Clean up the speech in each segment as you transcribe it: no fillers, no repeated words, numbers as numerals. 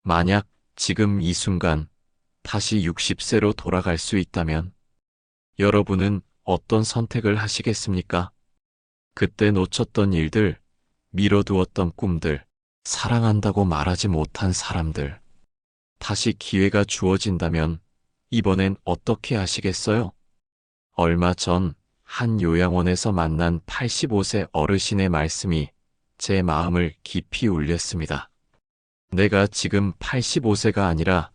만약 지금 이 순간 다시 60세로 돌아갈 수 있다면 여러분은 어떤 선택을 하시겠습니까? 그때 놓쳤던 일들, 미뤄두었던 꿈들, 사랑한다고 말하지 못한 사람들. 다시 기회가 주어진다면 이번엔 어떻게 하시겠어요? 얼마 전 한 요양원에서 만난 85세 어르신의 말씀이 제 마음을 깊이 울렸습니다. 내가 지금 85세가 아니라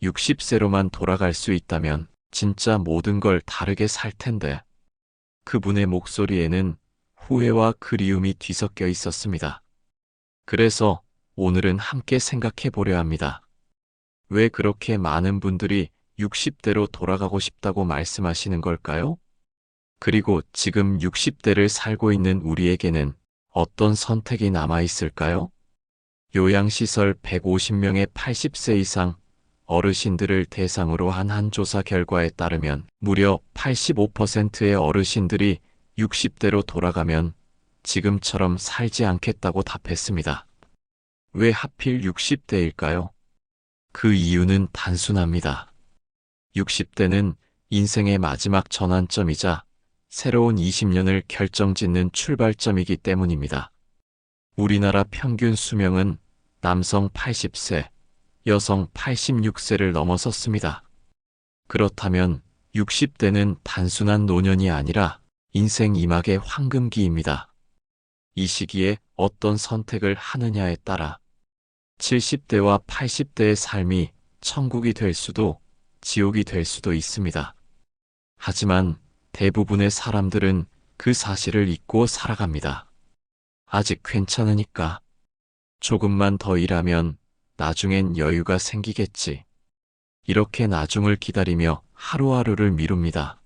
60세로만 돌아갈 수 있다면 진짜 모든 걸 다르게 살 텐데. 그분의 목소리에는 후회와 그리움이 뒤섞여 있었습니다. 그래서 오늘은 함께 생각해 보려 합니다. 왜 그렇게 많은 분들이 60대로 돌아가고 싶다고 말씀하시는 걸까요? 그리고 지금 60대를 살고 있는 우리에게는 어떤 선택이 남아 있을까요? 요양시설 150명의 80세 이상 어르신들을 대상으로 한 조사 결과에 따르면 무려 85%의 어르신들이 60대로 돌아가면 지금처럼 살지 않겠다고 답했습니다. 왜 하필 60대일까요? 그 이유는 단순합니다. 60대는 인생의 마지막 전환점이자 새로운 20년을 결정짓는 출발점이기 때문입니다. 우리나라 평균 수명은 남성 80세, 여성 86세를 넘어섰습니다. 그렇다면 60대는 단순한 노년이 아니라 인생 2막의 황금기입니다. 이 시기에 어떤 선택을 하느냐에 따라 70대와 80대의 삶이 천국이 될 수도 지옥이 될 수도 있습니다. 하지만 대부분의 사람들은 그 사실을 잊고 살아갑니다. 아직 괜찮으니까. 조금만 더 일하면 나중엔 여유가 생기겠지. 이렇게 나중을 기다리며 하루하루를 미룹니다.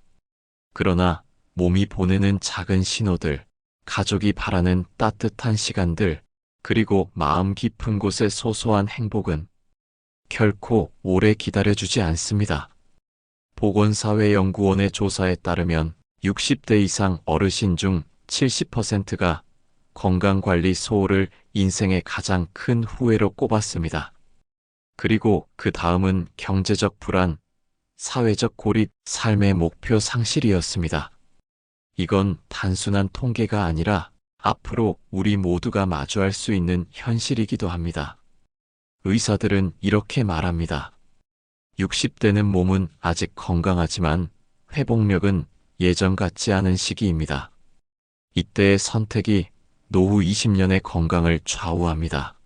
그러나 몸이 보내는 작은 신호들, 가족이 바라는 따뜻한 시간들, 그리고 마음 깊은 곳의 소소한 행복은 결코 오래 기다려주지 않습니다. 보건사회연구원의 조사에 따르면 60대 이상 어르신 중 70%가 건강관리 소홀을 인생의 가장 큰 후회로 꼽았습니다. 그리고 그 다음은 경제적 불안, 사회적 고립, 삶의 목표 상실이었습니다. 이건 단순한 통계가 아니라 앞으로 우리 모두가 마주할 수 있는 현실이기도 합니다. 의사들은 이렇게 말합니다. 60대는 몸은 아직 건강하지만 회복력은 예전 같지 않은 시기입니다. 이때의 선택이 노후 20년의 건강을 좌우합니다.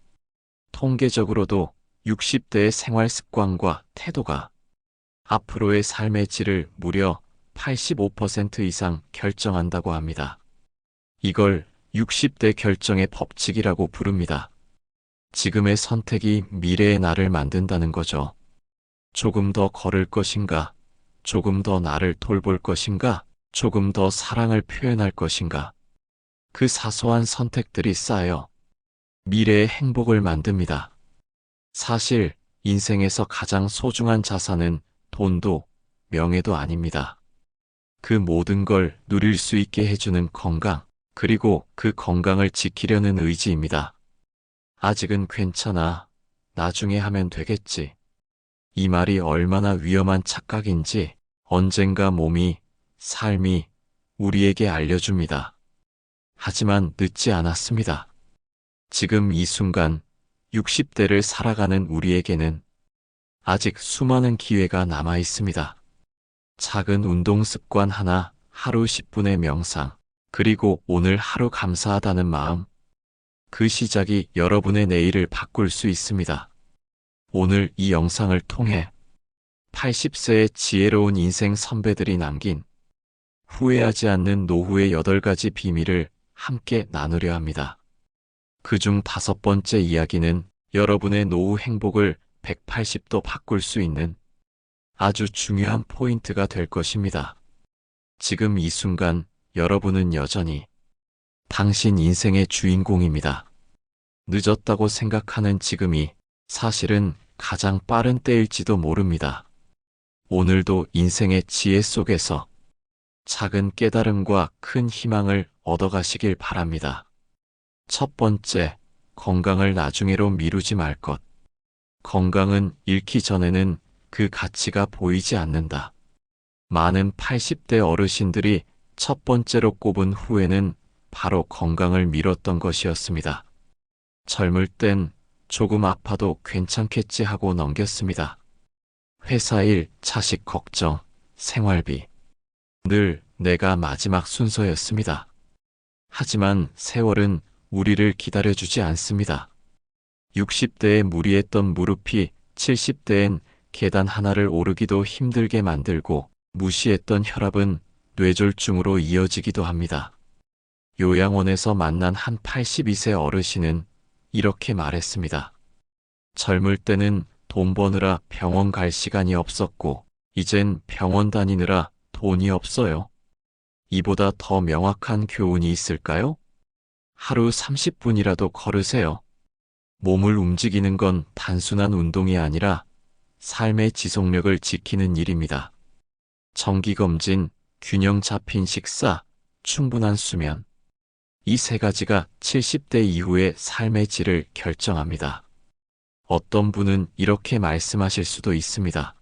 통계적으로도 60대의 생활 습관과 태도가 앞으로의 삶의 질을 무려 85% 이상 결정한다고 합니다. 이걸 60대 결정의 법칙이라고 부릅니다. 지금의 선택이 미래의 나를 만든다는 거죠. 조금 더 걸을 것인가? 조금 더 나를 돌볼 것인가? 조금 더 사랑을 표현할 것인가? 그 사소한 선택들이 쌓여 미래의 행복을 만듭니다. 사실 인생에서 가장 소중한 자산은 돈도 명예도 아닙니다. 그 모든 걸 누릴 수 있게 해주는 건강, 그리고 그 건강을 지키려는 의지입니다. 아직은 괜찮아. 나중에 하면 되겠지. 이 말이 얼마나 위험한 착각인지 언젠가 몸이, 삶이 우리에게 알려줍니다. 하지만 늦지 않았습니다. 지금 이 순간 60대를 살아가는 우리에게는 아직 수많은 기회가 남아 있습니다. 작은 운동 습관 하나, 하루 10분의 명상, 그리고 오늘 하루 감사하다는 마음. 그 시작이 여러분의 내일을 바꿀 수 있습니다. 오늘 이 영상을 통해 80세의 지혜로운 인생 선배들이 남긴 후회하지 않는 노후의 8가지 비밀을 함께 나누려 합니다. 그중 5번째 이야기는 여러분의 노후 행복을 180도 바꿀 수 있는 아주 중요한 포인트가 될 것입니다. 지금 이 순간 여러분은 여전히 당신 인생의 주인공입니다. 늦었다고 생각하는 지금이 사실은 가장 빠른 때일지도 모릅니다. 오늘도 인생의 지혜 속에서 작은 깨달음과 큰 희망을 얻어가시길 바랍니다. 첫 번째, 건강을 나중에로 미루지 말 것. 건강은 잃기 전에는 그 가치가 보이지 않는다. 많은 80대 어르신들이 첫 번째로 꼽은 후회는 바로 건강을 잃었던 것이었습니다. 젊을 땐 조금 아파도 괜찮겠지 하고 넘겼습니다. 회사 일, 자식 걱정, 생활비. 늘 내가 마지막 순서였습니다. 하지만 세월은 우리를 기다려주지 않습니다. 60대에 무리했던 무릎이 70대엔 계단 하나를 오르기도 힘들게 만들고 무시했던 혈압은 뇌졸중으로 이어지기도 합니다. 요양원에서 만난 한 82세 어르신은 이렇게 말했습니다. 젊을 때는 돈 버느라 병원 갈 시간이 없었고 이젠 병원 다니느라 돈이 없어요. 이보다 더 명확한 교훈이 있을까요? 하루 30분이라도 걸으세요. 몸을 움직이는 건 단순한 운동이 아니라 삶의 지속력을 지키는 일입니다. 정기검진, 균형 잡힌 식사, 충분한 수면. 이 세 가지가 70대 이후의 삶의 질을 결정합니다. 어떤 분은 이렇게 말씀하실 수도 있습니다.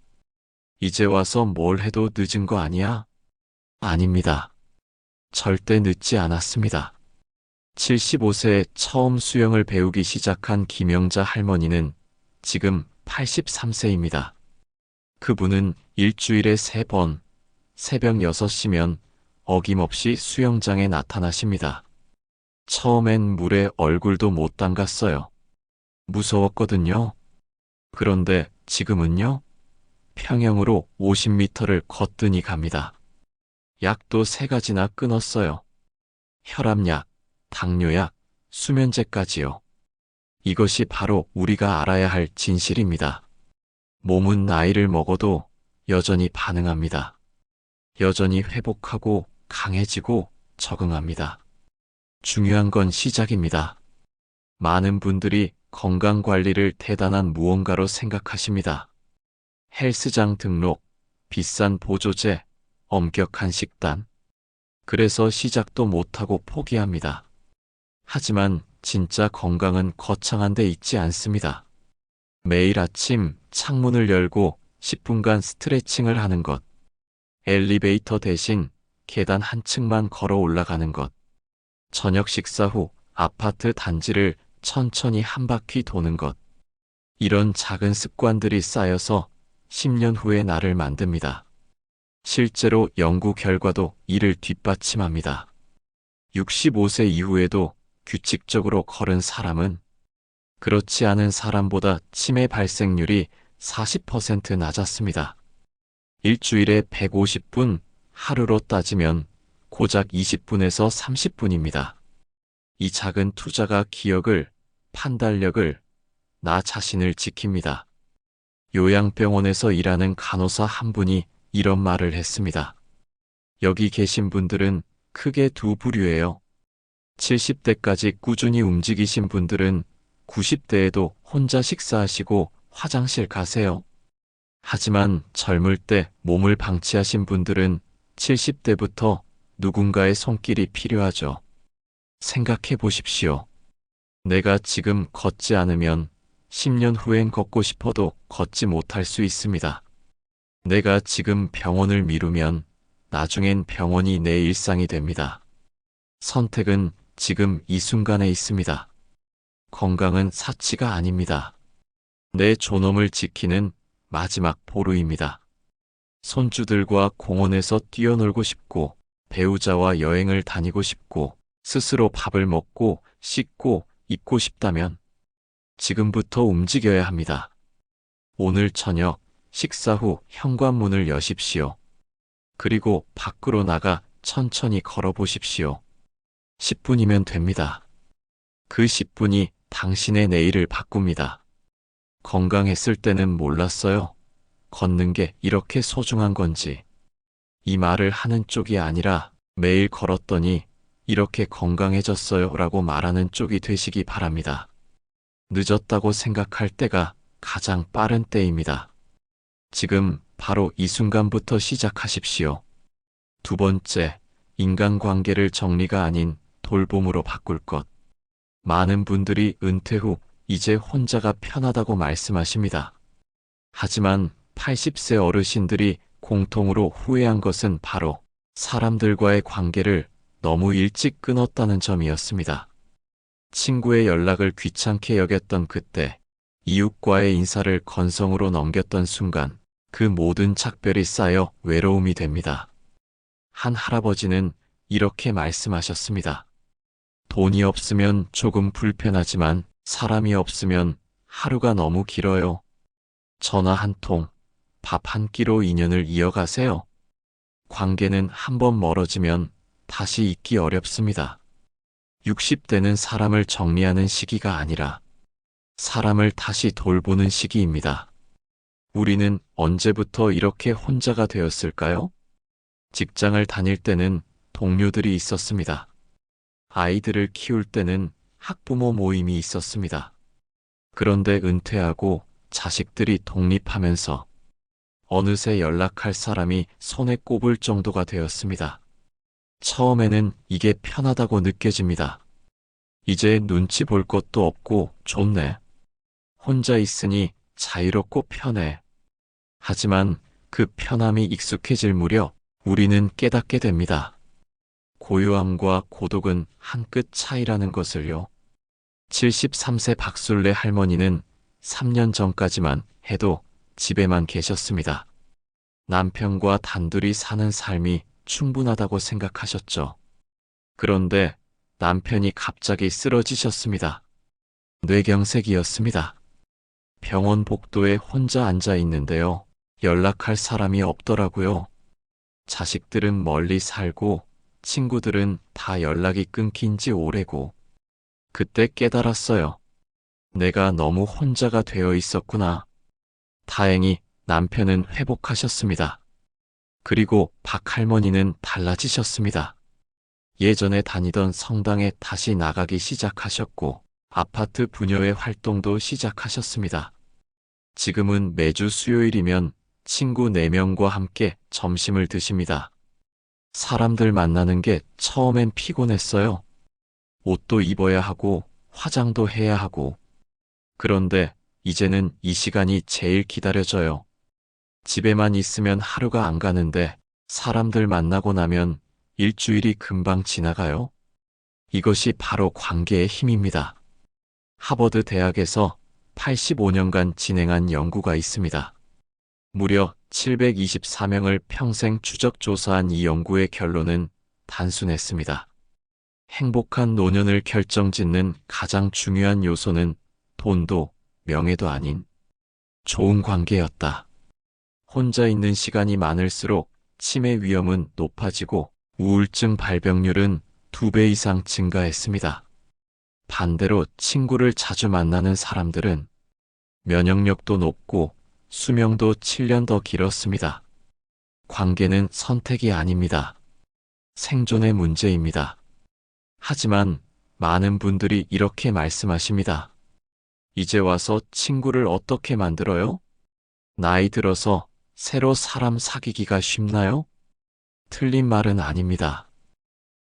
이제 와서 뭘 해도 늦은 거 아니야? 아닙니다. 절대 늦지 않았습니다. 75세에 처음 수영을 배우기 시작한 김영자 할머니는 지금 83세입니다. 그분은 일주일에 3번, 새벽 6시면 어김없이 수영장에 나타나십니다. 처음엔 물에 얼굴도 못 담갔어요. 무서웠거든요. 그런데 지금은요? 평영으로 50m를 거뜬히 갑니다. 약도 3가지나 끊었어요. 혈압약, 당뇨약, 수면제까지요. 이것이 바로 우리가 알아야 할 진실입니다. 몸은 나이를 먹어도 여전히 반응합니다. 여전히 회복하고 강해지고 적응합니다. 중요한 건 시작입니다. 많은 분들이 건강관리를 대단한 무언가로 생각하십니다. 헬스장 등록, 비싼 보조제, 엄격한 식단. 그래서 시작도 못하고 포기합니다. 하지만 진짜 건강은 거창한 데 있지 않습니다. 매일 아침 창문을 열고 10분간 스트레칭을 하는 것. 엘리베이터 대신 계단 한 층만 걸어 올라가는 것. 저녁 식사 후 아파트 단지를 천천히 한 바퀴 도는 것. 이런 작은 습관들이 쌓여서 10년 후의 나를 만듭니다. 실제로 연구 결과도 이를 뒷받침합니다. 65세 이후에도 규칙적으로 걸은 사람은 그렇지 않은 사람보다 치매 발생률이 40% 낮았습니다. 일주일에 150분, 하루로 따지면 고작 20분에서 30분입니다. 이 작은 투자가 기억을, 판단력을, 나 자신을 지킵니다. 요양병원에서 일하는 간호사 한 분이 이런 말을 했습니다. 여기 계신 분들은 크게 두 부류예요. 70대까지 꾸준히 움직이신 분들은 90대에도 혼자 식사하시고 화장실 가세요. 하지만 젊을 때 몸을 방치하신 분들은 70대부터 누군가의 손길이 필요하죠. 생각해 보십시오. 내가 지금 걷지 않으면 10년 후엔 걷고 싶어도 걷지 못할 수 있습니다. 내가 지금 병원을 미루면 나중엔 병원이 내 일상이 됩니다. 선택은 지금 이 순간에 있습니다. 건강은 사치가 아닙니다. 내 존엄을 지키는 마지막 보루입니다. 손주들과 공원에서 뛰어놀고 싶고, 배우자와 여행을 다니고 싶고, 스스로 밥을 먹고, 씻고, 입고 싶다면 지금부터 움직여야 합니다. 오늘 저녁 식사 후 현관문을 여십시오. 그리고 밖으로 나가 천천히 걸어보십시오. 10분이면 됩니다. 그 10분이 당신의 내일을 바꿉니다. 건강했을 때는 몰랐어요. 걷는 게 이렇게 소중한 건지. 이 말을 하는 쪽이 아니라 매일 걸었더니 이렇게 건강해졌어요 라고 말하는 쪽이 되시기 바랍니다. 늦었다고 생각할 때가 가장 빠른 때입니다. 지금 바로 이 순간부터 시작하십시오. 두 번째, 인간관계를 정리가 아닌 돌봄으로 바꿀 것. 많은 분들이 은퇴 후 이제 혼자가 편하다고 말씀하십니다. 하지만 80세 어르신들이 공통으로 후회한 것은 바로 사람들과의 관계를 너무 일찍 끊었다는 점이었습니다. 친구의 연락을 귀찮게 여겼던 그때, 이웃과의 인사를 건성으로 넘겼던 순간, 그 모든 작별이 쌓여 외로움이 됩니다. 한 할아버지는 이렇게 말씀하셨습니다. 돈이 없으면 조금 불편하지만 사람이 없으면 하루가 너무 길어요. 전화 한 통, 밥 한 끼로 인연을 이어가세요. 관계는 한번 멀어지면 다시 잇기 어렵습니다. 60대는 사람을 정리하는 시기가 아니라 사람을 다시 돌보는 시기입니다. 우리는 언제부터 이렇게 혼자가 되었을까요? 직장을 다닐 때는 동료들이 있었습니다. 아이들을 키울 때는 학부모 모임이 있었습니다. 그런데 은퇴하고 자식들이 독립하면서 어느새 연락할 사람이 손에 꼽을 정도가 되었습니다. 처음에는 이게 편하다고 느껴집니다. 이제 눈치 볼 것도 없고 좋네. 혼자 있으니 자유롭고 편해. 하지만 그 편함이 익숙해질 무렵 우리는 깨닫게 됩니다. 고요함과 고독은 한 끗 차이라는 것을요. 73세 박술래 할머니는 3년 전까지만 해도 집에만 계셨습니다. 남편과 단둘이 사는 삶이 충분하다고 생각하셨죠. 그런데 남편이 갑자기 쓰러지셨습니다. 뇌경색이었습니다. 병원 복도에 혼자 앉아 있는데요. 연락할 사람이 없더라고요. 자식들은 멀리 살고 친구들은 다 연락이 끊긴 지 오래고. 그때 깨달았어요. 내가 너무 혼자가 되어 있었구나. 다행히 남편은 회복하셨습니다. 그리고 박 할머니는 달라지셨습니다. 예전에 다니던 성당에 다시 나가기 시작하셨고 아파트 부녀회 활동도 시작하셨습니다. 지금은 매주 수요일이면 친구 4명과 함께 점심을 드십니다. 사람들 만나는 게 처음엔 피곤했어요. 옷도 입어야 하고 화장도 해야 하고. 그런데 이제는 이 시간이 제일 기다려져요. 집에만 있으면 하루가 안 가는데 사람들 만나고 나면 일주일이 금방 지나가요. 이것이 바로 관계의 힘입니다. 하버드 대학에서 85년간 진행한 연구가 있습니다. 무려 724명을 평생 추적 조사한 이 연구의 결론은 단순했습니다. 행복한 노년을 결정짓는 가장 중요한 요소는 돈도 명예도 아닌 좋은 관계였다. 혼자 있는 시간이 많을수록 치매 위험은 높아지고 우울증 발병률은 2배 이상 증가했습니다. 반대로 친구를 자주 만나는 사람들은 면역력도 높고 수명도 7년 더 길었습니다. 관계는 선택이 아닙니다. 생존의 문제입니다. 하지만 많은 분들이 이렇게 말씀하십니다. 이제 와서 친구를 어떻게 만들어요? 나이 들어서 새로 사람 사귀기가 쉽나요? 틀린 말은 아닙니다.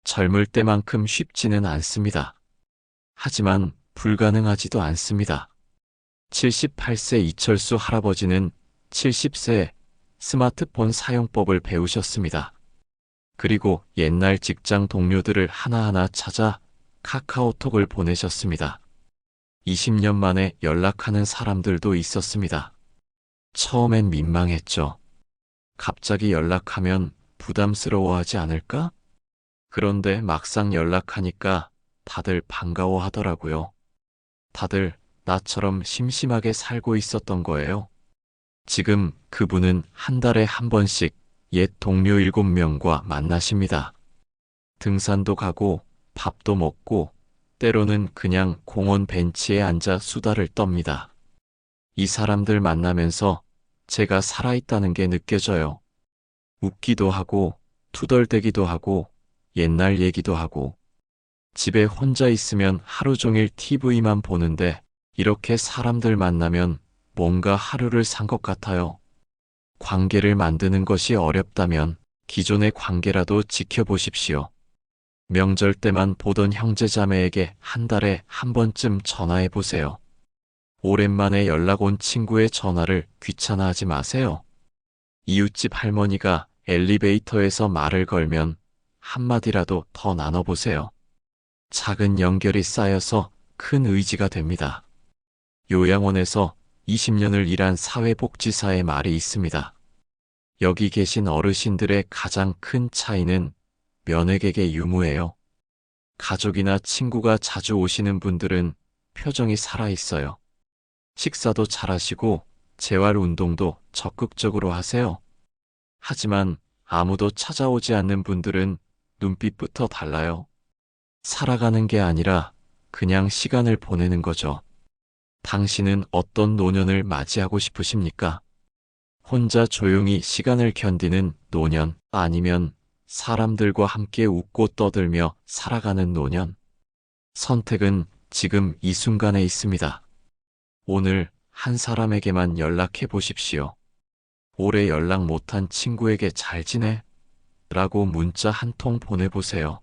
젊을 때만큼 쉽지는 않습니다. 하지만 불가능하지도 않습니다. 78세 이철수 할아버지는 70세에 스마트폰 사용법을 배우셨습니다. 그리고 옛날 직장 동료들을 하나하나 찾아 카카오톡을 보내셨습니다. 20년 만에 연락하는 사람들도 있었습니다. 처음엔 민망했죠. 갑자기 연락하면 부담스러워하지 않을까? 그런데 막상 연락하니까 다들 반가워하더라고요. 다들 나처럼 심심하게 살고 있었던 거예요. 지금 그분은 한 달에 한 번씩 옛 동료 7명과 만나십니다. 등산도 가고 밥도 먹고 때로는 그냥 공원 벤치에 앉아 수다를 떱니다. 이 사람들 만나면서 제가 살아있다는 게 느껴져요. 웃기도 하고 투덜대기도 하고 옛날 얘기도 하고. 집에 혼자 있으면 하루 종일 TV만 보는데 이렇게 사람들 만나면 뭔가 하루를 산 것 같아요. 관계를 만드는 것이 어렵다면 기존의 관계라도 지켜보십시오. 명절 때만 보던 형제자매에게 한 달에 한 번쯤 전화해 보세요. 오랜만에 연락 온 친구의 전화를 귀찮아하지 마세요. 이웃집 할머니가 엘리베이터에서 말을 걸면 한마디라도 더 나눠보세요. 작은 연결이 쌓여서 큰 의지가 됩니다. 요양원에서 20년을 일한 사회복지사의 말이 있습니다. 여기 계신 어르신들의 가장 큰 차이는 면회객의 유무예요. 가족이나 친구가 자주 오시는 분들은 표정이 살아있어요. 식사도 잘하시고 재활 운동도 적극적으로 하세요. 하지만 아무도 찾아오지 않는 분들은 눈빛부터 달라요. 살아가는 게 아니라 그냥 시간을 보내는 거죠. 당신은 어떤 노년을 맞이하고 싶으십니까? 혼자 조용히 시간을 견디는 노년, 아니면 사람들과 함께 웃고 떠들며 살아가는 노년? 선택은 지금 이 순간에 있습니다. 오늘 한 사람에게만 연락해 보십시오. 오래 연락 못한 친구에게 잘 지내? 라고 문자 한 통 보내보세요.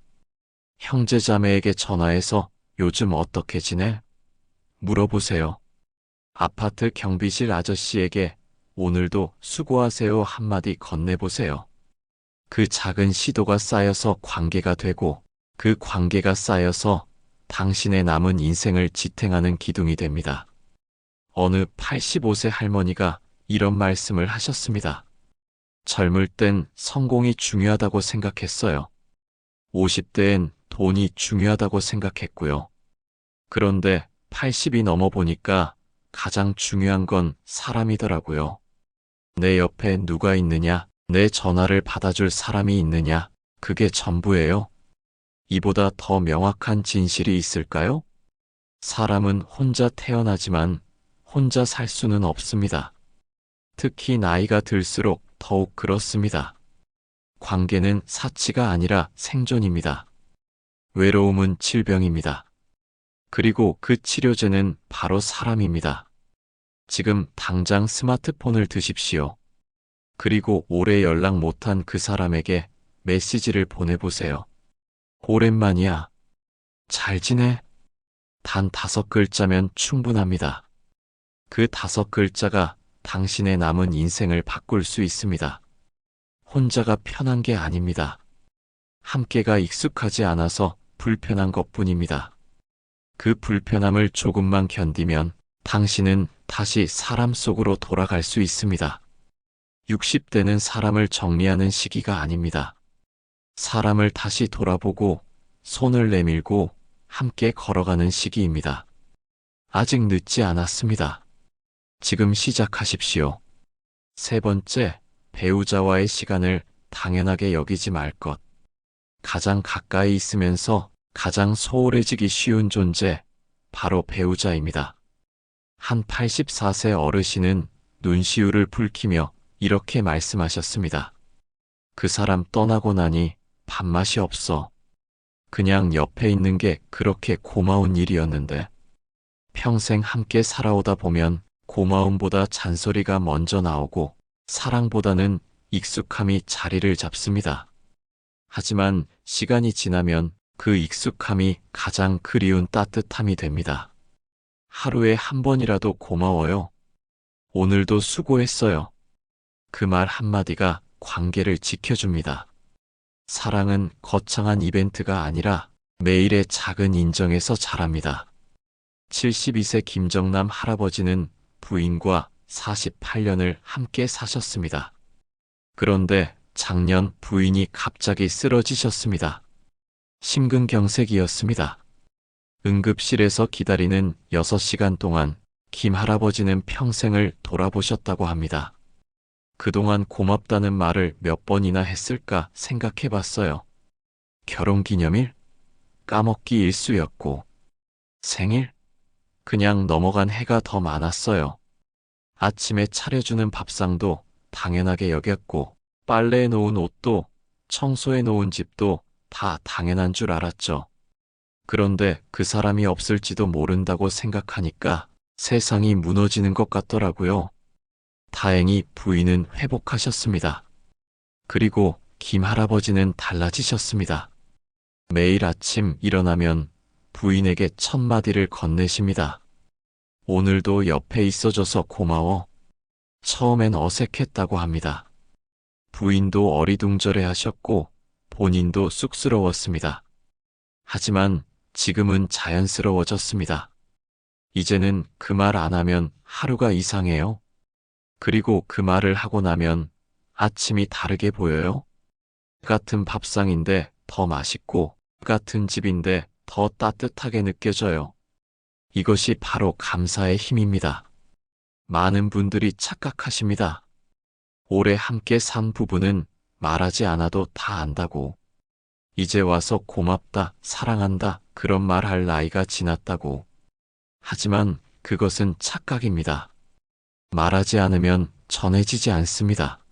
형제자매에게 전화해서 요즘 어떻게 지내? 물어보세요. 아파트 경비실 아저씨에게 오늘도 수고하세요 한마디 건네보세요. 그 작은 시도가 쌓여서 관계가 되고, 그 관계가 쌓여서 당신의 남은 인생을 지탱하는 기둥이 됩니다. 어느 85세 할머니가 이런 말씀을 하셨습니다. 젊을 땐 성공이 중요하다고 생각했어요. 50대엔 돈이 중요하다고 생각했고요. 그런데 80이 넘어 보니까 가장 중요한 건 사람이더라고요. 내 옆에 누가 있느냐, 내 전화를 받아줄 사람이 있느냐, 그게 전부예요. 이보다 더 명확한 진실이 있을까요? 사람은 혼자 태어나지만 혼자 살 수는 없습니다. 특히 나이가 들수록 더욱 그렇습니다. 관계는 사치가 아니라 생존입니다. 외로움은 질병입니다. 그리고 그 치료제는 바로 사람입니다. 지금 당장 스마트폰을 드십시오. 그리고 오래 연락 못한 그 사람에게 메시지를 보내보세요. 오랜만이야. 잘 지내? 단 5글자면 충분합니다. 그 5글자가 당신의 남은 인생을 바꿀 수 있습니다. 혼자가 편한 게 아닙니다. 함께가 익숙하지 않아서 불편한 것뿐입니다. 그 불편함을 조금만 견디면 당신은 다시 사람 속으로 돌아갈 수 있습니다. 60대는 사람을 정리하는 시기가 아닙니다. 사람을 다시 돌아보고 손을 내밀고 함께 걸어가는 시기입니다. 아직 늦지 않았습니다. 지금 시작하십시오. 세 번째, 배우자와의 시간을 당연하게 여기지 말 것. 가장 가까이 있으면서 가장 소홀해지기 쉬운 존재, 바로 배우자입니다. 한 84세 어르신은 눈시울을 붉히며 이렇게 말씀하셨습니다. 그 사람 떠나고 나니 밥맛이 없어. 그냥 옆에 있는 게 그렇게 고마운 일이었는데. 평생 함께 살아오다 보면 고마움보다 잔소리가 먼저 나오고 사랑보다는 익숙함이 자리를 잡습니다. 하지만 시간이 지나면 그 익숙함이 가장 그리운 따뜻함이 됩니다. 하루에 한 번이라도 고마워요. 오늘도 수고했어요. 그 말 한마디가 관계를 지켜줍니다. 사랑은 거창한 이벤트가 아니라 매일의 작은 인정에서 자랍니다. 72세 김정남 할아버지는 부인과 48년을 함께 사셨습니다. 그런데 작년 부인이 갑자기 쓰러지셨습니다. 심근경색이었습니다. 응급실에서 기다리는 6시간 동안 김 할아버지는 평생을 돌아보셨다고 합니다. 그동안 고맙다는 말을 몇 번이나 했을까 생각해 봤어요. 결혼기념일? 까먹기 일쑤였고, 생일? 그냥 넘어간 해가 더 많았어요. 아침에 차려주는 밥상도 당연하게 여겼고, 빨래해 놓은 옷도, 청소해 놓은 집도 다 당연한 줄 알았죠. 그런데 그 사람이 없을지도 모른다고 생각하니까 세상이 무너지는 것 같더라고요. 다행히 부인은 회복하셨습니다. 그리고 김 할아버지는 달라지셨습니다. 매일 아침 일어나면 부인에게 첫 마디를 건네십니다. 오늘도 옆에 있어줘서 고마워. 처음엔 어색했다고 합니다. 부인도 어리둥절해 하셨고 본인도 쑥스러웠습니다. 하지만 지금은 자연스러워졌습니다. 이제는 그 말 안 하면 하루가 이상해요. 그리고 그 말을 하고 나면 아침이 다르게 보여요. 같은 밥상인데 더 맛있고 같은 집인데 더 따뜻하게 느껴져요. 이것이 바로 감사의 힘입니다. 많은 분들이 착각하십니다. 오래 함께 산 부부는 말하지 않아도 다 안다고. 이제 와서 고맙다, 사랑한다, 그런 말 할 나이가 지났다고. 하지만 그것은 착각입니다. 말하지 않으면 전해지지 않습니다.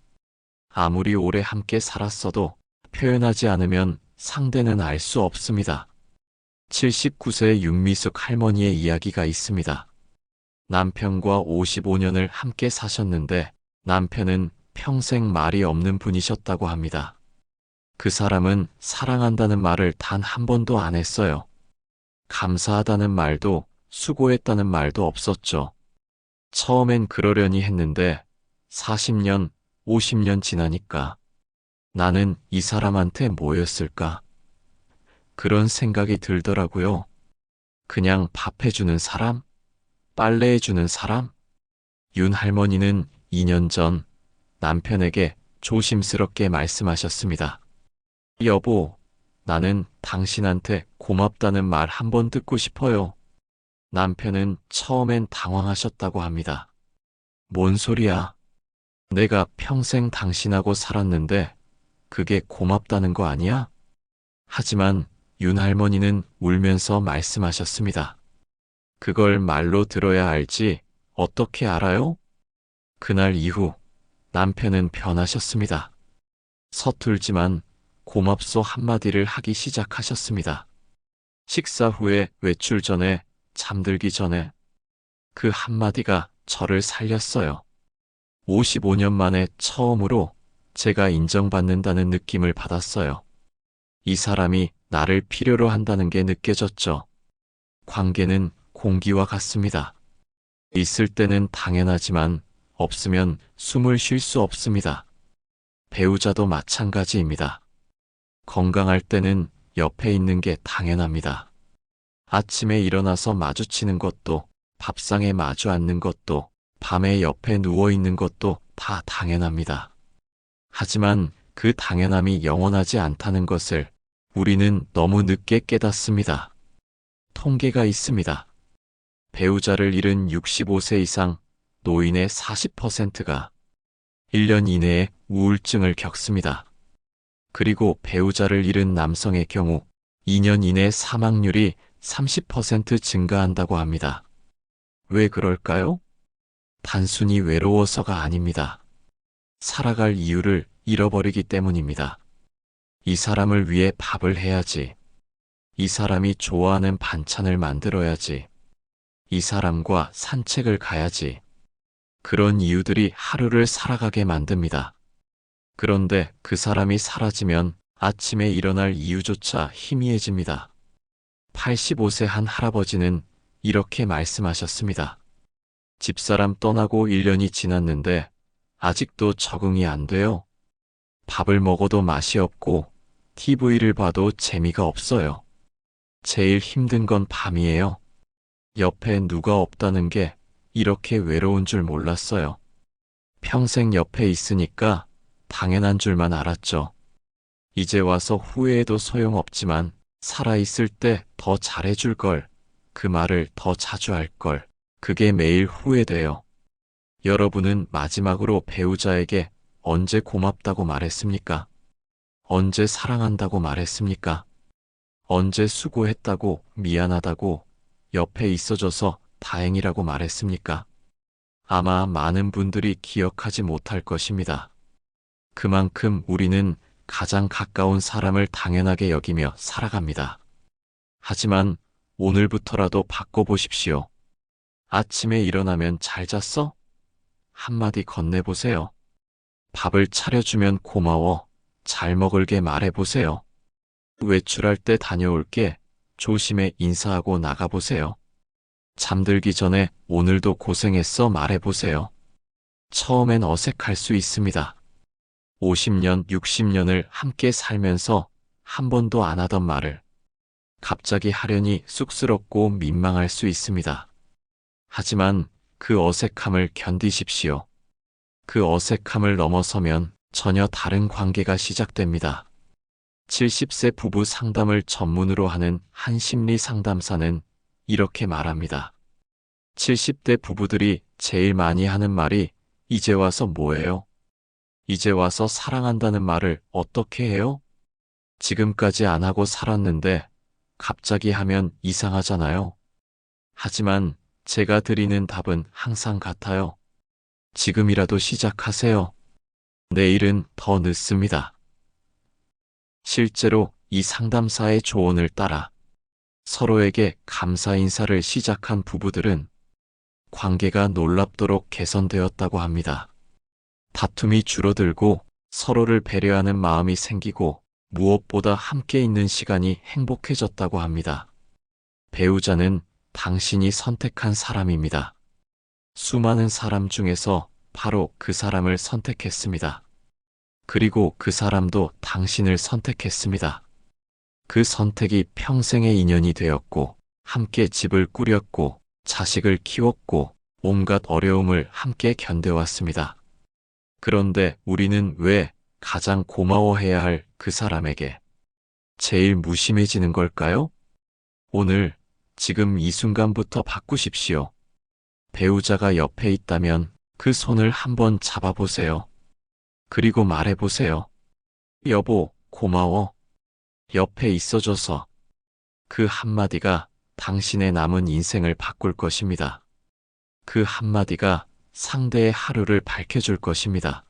아무리 오래 함께 살았어도 표현하지 않으면 상대는 알 수 없습니다. 79세 윤미숙 할머니의 이야기가 있습니다. 남편과 55년을 함께 사셨는데 남편은 평생 말이 없는 분이셨다고 합니다. 그 사람은 사랑한다는 말을 단 한 번도 안 했어요. 감사하다는 말도 수고했다는 말도 없었죠. 처음엔 그러려니 했는데 40년, 50년 지나니까 나는 이 사람한테 뭐였을까? 그런 생각이 들더라고요. 그냥 밥 해주는 사람? 빨래 해주는 사람? 윤 할머니는 2년 전 남편에게 조심스럽게 말씀하셨습니다. 여보, 나는 당신한테 고맙다는 말 한 번 듣고 싶어요. 남편은 처음엔 당황하셨다고 합니다. 뭔 소리야? 내가 평생 당신하고 살았는데 그게 고맙다는 거 아니야? 하지만 윤 할머니는 울면서 말씀하셨습니다. 그걸 말로 들어야 알지 어떻게 알아요? 그날 이후 남편은 변하셨습니다. 서툴지만 고맙소 한마디를 하기 시작하셨습니다. 식사 후에, 외출 전에, 잠들기 전에 그 한마디가 저를 살렸어요. 55년 만에 처음으로 제가 인정받는다는 느낌을 받았어요. 이 사람이 나를 필요로 한다는 게 느껴졌죠. 관계는 공기와 같습니다. 있을 때는 당연하지만 없으면 숨을 쉴 수 없습니다. 배우자도 마찬가지입니다. 건강할 때는 옆에 있는 게 당연합니다. 아침에 일어나서 마주치는 것도, 밥상에 마주 앉는 것도, 밤에 옆에 누워 있는 것도 다 당연합니다. 하지만 그 당연함이 영원하지 않다는 것을 우리는 너무 늦게 깨닫습니다. 통계가 있습니다. 배우자를 잃은 65세 이상 노인의 40%가 1년 이내에 우울증을 겪습니다. 그리고 배우자를 잃은 남성의 경우 2년 이내 사망률이 30% 증가한다고 합니다. 왜 그럴까요? 단순히 외로워서가 아닙니다. 살아갈 이유를 잃어버리기 때문입니다. 이 사람을 위해 밥을 해야지. 이 사람이 좋아하는 반찬을 만들어야지. 이 사람과 산책을 가야지. 그런 이유들이 하루를 살아가게 만듭니다. 그런데 그 사람이 사라지면 아침에 일어날 이유조차 희미해집니다. 85세 한 할아버지는 이렇게 말씀하셨습니다. 집사람 떠나고 1년이 지났는데 아직도 적응이 안 돼요. 밥을 먹어도 맛이 없고 TV를 봐도 재미가 없어요. 제일 힘든 건 밤이에요. 옆에 누가 없다는 게 이렇게 외로운 줄 몰랐어요. 평생 옆에 있으니까 당연한 줄만 알았죠. 이제 와서 후회해도 소용없지만 살아있을 때 더 잘해줄 걸, 그 말을 더 자주 할 걸, 그게 매일 후회돼요. 여러분은 마지막으로 배우자에게 언제 고맙다고 말했습니까? 언제 사랑한다고 말했습니까? 언제 수고했다고, 미안하다고, 옆에 있어줘서 다행이라고 말했습니까? 아마 많은 분들이 기억하지 못할 것입니다. 그만큼 우리는 가장 가까운 사람을 당연하게 여기며 살아갑니다. 하지만 오늘부터라도 바꿔보십시오. 아침에 일어나면 잘 잤어? 한마디 건네보세요. 밥을 차려주면 고마워. 잘 먹을게 말해보세요. 외출할 때 다녀올게. 조심해 인사하고 나가보세요. 잠들기 전에 오늘도 고생했어 말해보세요. 처음엔 어색할 수 있습니다. 50년, 60년을 함께 살면서 한 번도 안 하던 말을 갑자기 하려니 쑥스럽고 민망할 수 있습니다. 하지만 그 어색함을 견디십시오. 그 어색함을 넘어서면 전혀 다른 관계가 시작됩니다. 70세 부부 상담을 전문으로 하는 한 심리 상담사는 이렇게 말합니다. 70대 부부들이 제일 많이 하는 말이 이제 와서 뭐해요? 이제 와서 사랑한다는 말을 어떻게 해요? 지금까지 안 하고 살았는데 갑자기 하면 이상하잖아요. 하지만 제가 드리는 답은 항상 같아요. 지금이라도 시작하세요. 내일은 더 늦습니다. 실제로 이 상담사의 조언을 따라 서로에게 감사 인사를 시작한 부부들은 관계가 놀랍도록 개선되었다고 합니다. 다툼이 줄어들고 서로를 배려하는 마음이 생기고 무엇보다 함께 있는 시간이 행복해졌다고 합니다. 배우자는 당신이 선택한 사람입니다. 수많은 사람 중에서 바로 그 사람을 선택했습니다. 그리고 그 사람도 당신을 선택했습니다. 그 선택이 평생의 인연이 되었고, 함께 집을 꾸렸고, 자식을 키웠고, 온갖 어려움을 함께 견뎌왔습니다. 그런데 우리는 왜 가장 고마워해야 할 그 사람에게 제일 무심해지는 걸까요? 오늘, 지금 이 순간부터 바꾸십시오. 배우자가 옆에 있다면 그 손을 한번 잡아보세요. 그리고 말해보세요. 여보, 고마워. 옆에 있어줘서. 그 한마디가 당신의 남은 인생을 바꿀 것입니다. 그 한마디가 상대의 하루를 밝혀줄 것입니다.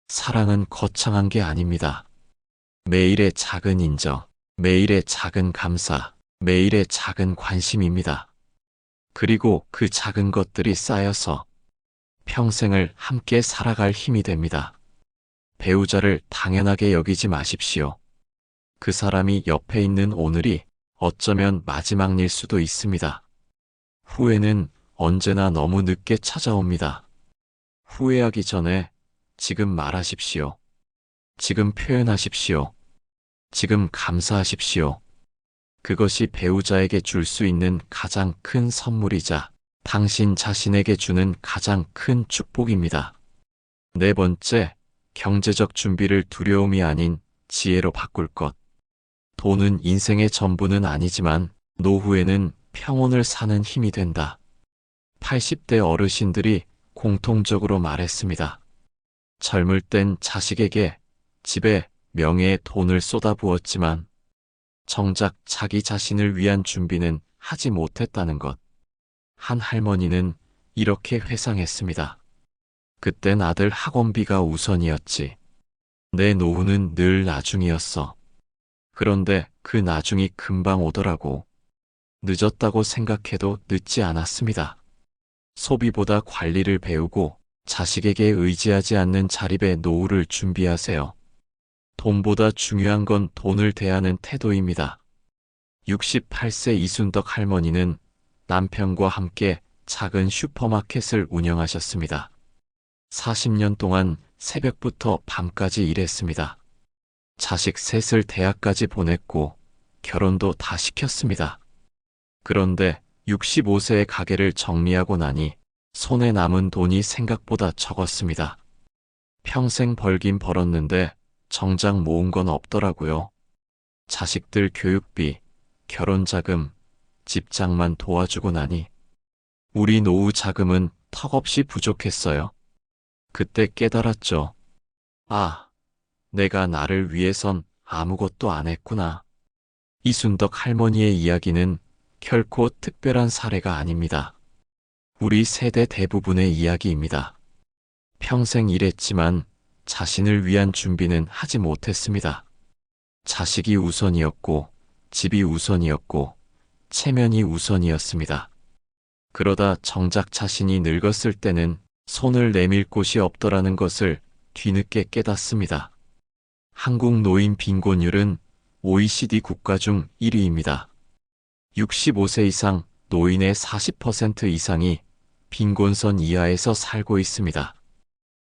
사랑은 거창한 게 아닙니다. 매일의 작은 인정, 매일의 작은 감사, 매일의 작은 관심입니다. 그리고 그 작은 것들이 쌓여서 평생을 함께 살아갈 힘이 됩니다. 배우자를 당연하게 여기지 마십시오. 그 사람이 옆에 있는 오늘이 어쩌면 마지막일 수도 있습니다. 후회는 언제나 너무 늦게 찾아옵니다. 후회하기 전에 지금 말하십시오. 지금 표현하십시오. 지금 감사하십시오. 그것이 배우자에게 줄 수 있는 가장 큰 선물이자 당신 자신에게 주는 가장 큰 축복입니다. 네 번째, 경제적 준비를 두려움이 아닌 지혜로 바꿀 것. 돈은 인생의 전부는 아니지만 노후에는 평온을 사는 힘이 된다. 80대 어르신들이 공통적으로 말했습니다. 젊을 땐 자식에게 집에 명예에 돈을 쏟아부었지만 정작 자기 자신을 위한 준비는 하지 못했다는 것. 한 할머니는 이렇게 회상했습니다. 그땐 아들 학원비가 우선이었지. 내 노후는 늘 나중이었어. 그런데 그 나중이 금방 오더라고. 늦었다고 생각해도 늦지 않았습니다. 소비보다 관리를 배우고 자식에게 의지하지 않는 자립의 노후를 준비하세요. 돈보다 중요한 건 돈을 대하는 태도입니다. 68세 이순덕 할머니는 남편과 함께 작은 슈퍼마켓을 운영하셨습니다. 40년 동안 새벽부터 밤까지 일했습니다. 자식 셋을 대학까지 보냈고 결혼도 다 시켰습니다. 그런데 65세의 가게를 정리하고 나니 손에 남은 돈이 생각보다 적었습니다. 평생 벌긴 벌었는데 정작 모은 건 없더라고요. 자식들 교육비, 결혼자금, 집장만 도와주고 나니 우리 노후 자금은 턱없이 부족했어요. 그때 깨달았죠. 아, 내가 나를 위해선 아무것도 안 했구나. 이순덕 할머니의 이야기는 결코 특별한 사례가 아닙니다. 우리 세대 대부분의 이야기입니다. 평생 일했지만 자신을 위한 준비는 하지 못했습니다. 자식이 우선이었고, 집이 우선이었고, 체면이 우선이었습니다. 그러다 정작 자신이 늙었을 때는 손을 내밀 곳이 없더라는 것을 뒤늦게 깨닫습니다. 한국 노인 빈곤율은 OECD 국가 중 1위입니다. 65세 이상 노인의 40% 이상이 빈곤선 이하에서 살고 있습니다.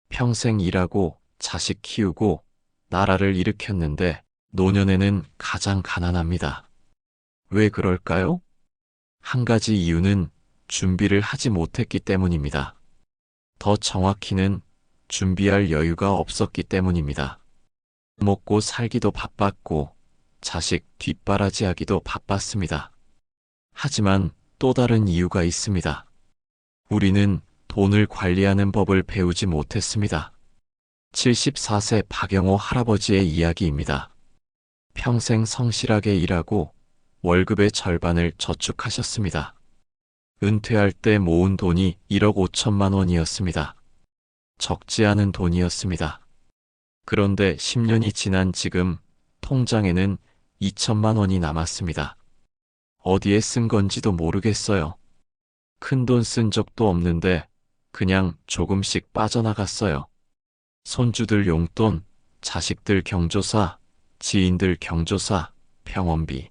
평생 일하고 자식 키우고 나라를 일으켰는데 노년에는 가장 가난합니다. 왜 그럴까요? 한 가지 이유는 준비를 하지 못했기 때문입니다. 더 정확히는 준비할 여유가 없었기 때문입니다. 먹고 살기도 바빴고 자식 뒷바라지하기도 바빴습니다. 하지만 또 다른 이유가 있습니다. 우리는 돈을 관리하는 법을 배우지 못했습니다. 74세 박영호 할아버지의 이야기입니다. 평생 성실하게 일하고 월급의 절반을 저축하셨습니다. 은퇴할 때 모은 돈이 1억 5천만 원이었습니다. 적지 않은 돈이었습니다. 그런데 10년이 지난 지금 통장에는 2천만 원이 남았습니다. 어디에 쓴 건지도 모르겠어요. 큰 돈 쓴 적도 없는데 그냥 조금씩 빠져나갔어요. 손주들 용돈, 자식들 경조사, 지인들 경조사, 병원비.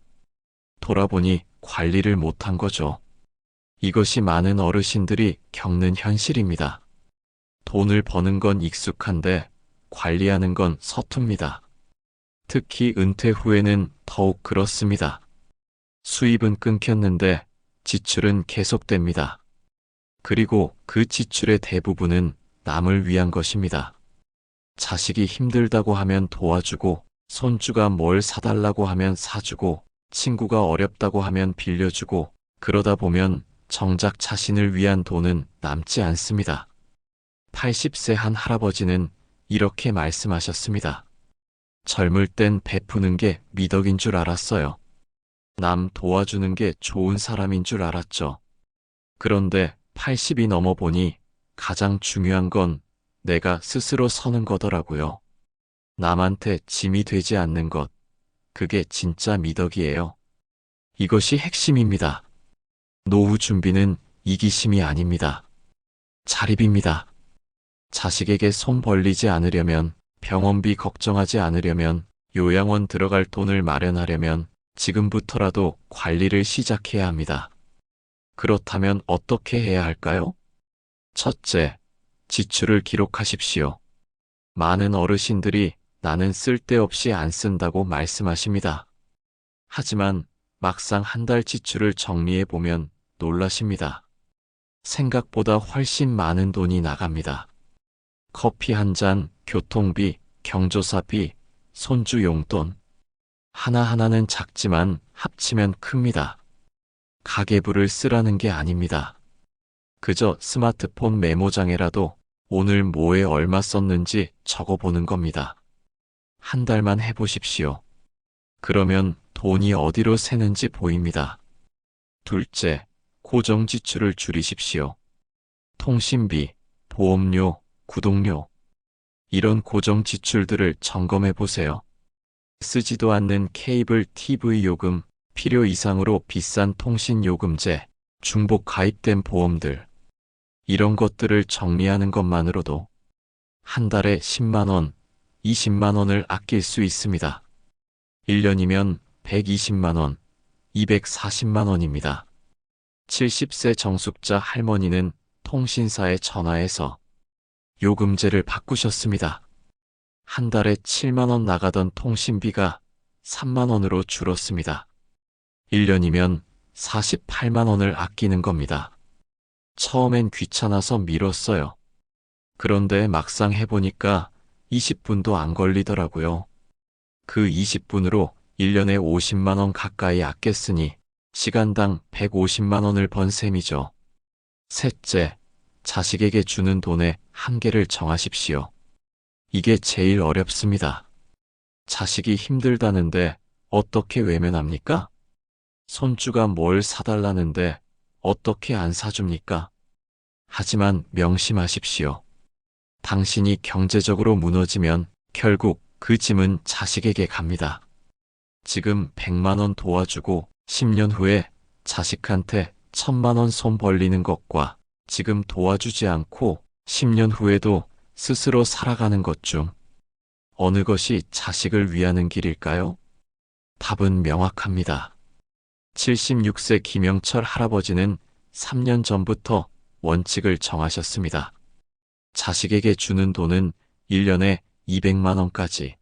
돌아보니 관리를 못한 거죠. 이것이 많은 어르신들이 겪는 현실입니다. 돈을 버는 건 익숙한데 관리하는 건 서툽니다. 특히 은퇴 후에는 더욱 그렇습니다. 수입은 끊겼는데 지출은 계속됩니다. 그리고 그 지출의 대부분은 남을 위한 것입니다. 자식이 힘들다고 하면 도와주고, 손주가 뭘 사달라고 하면 사주고, 친구가 어렵다고 하면 빌려주고, 그러다 보면 정작 자신을 위한 돈은 남지 않습니다. 80세 한 할아버지는 이렇게 말씀하셨습니다. 젊을 땐 베푸는 게 미덕인 줄 알았어요. 남 도와주는 게 좋은 사람인 줄 알았죠. 그런데 80이 넘어 보니 가장 중요한 건 내가 스스로 서는 거더라고요. 남한테 짐이 되지 않는 것, 그게 진짜 미덕이에요. 이것이 핵심입니다. 노후 준비는 이기심이 아닙니다. 자립입니다. 자식에게 손 벌리지 않으려면, 병원비 걱정하지 않으려면, 요양원 들어갈 돈을 마련하려면 지금부터라도 관리를 시작해야 합니다. 그렇다면 어떻게 해야 할까요? 첫째, 지출을 기록하십시오. 많은 어르신들이 나는 쓸데없이 안 쓴다고 말씀하십니다. 하지만 막상 한 달 지출을 정리해 보면 놀라십니다. 생각보다 훨씬 많은 돈이 나갑니다. 커피 한 잔, 교통비, 경조사비, 손주 용돈. 하나하나는 작지만 합치면 큽니다. 가계부를 쓰라는 게 아닙니다. 그저 스마트폰 메모장에라도 오늘 뭐에 얼마 썼는지 적어보는 겁니다. 한 달만 해보십시오. 그러면 돈이 어디로 새는지 보입니다. 둘째, 고정 지출을 줄이십시오. 통신비, 보험료, 구독료. 이런 고정 지출들을 점검해 보세요. 쓰지도 않는 케이블 TV 요금, 필요 이상으로 비싼 통신 요금제, 중복 가입된 보험들. 이런 것들을 정리하는 것만으로도 한 달에 10만 원, 20만 원을 아낄 수 있습니다. 1년이면 120만 원, 240만 원입니다. 70세 정숙자 할머니는 통신사에 전화해서 요금제를 바꾸셨습니다. 한 달에 7만 원 나가던 통신비가 3만 원으로 줄었습니다. 1년이면 48만 원을 아끼는 겁니다. 처음엔 귀찮아서 미뤘어요. 그런데 막상 해보니까 20분도 안 걸리더라고요. 그 20분으로 1년에 50만 원 가까이 아꼈으니 시간당 150만 원을 번 셈이죠. 셋째, 자식에게 주는 돈의 한계를 정하십시오. 이게 제일 어렵습니다. 자식이 힘들다는데 어떻게 외면합니까? 손주가 뭘 사달라는데 어떻게 안 사줍니까? 하지만 명심하십시오. 당신이 경제적으로 무너지면 결국 그 짐은 자식에게 갑니다. 지금 100만 원 도와주고 10년 후에 자식한테 1000만 원 손 벌리는 것과 지금 도와주지 않고 10년 후에도 스스로 살아가는 것 중 어느 것이 자식을 위하는 길일까요? 답은 명확합니다. 76세 김영철 할아버지는 3년 전부터 원칙을 정하셨습니다. 자식에게 주는 돈은 1년에 200만 원까지.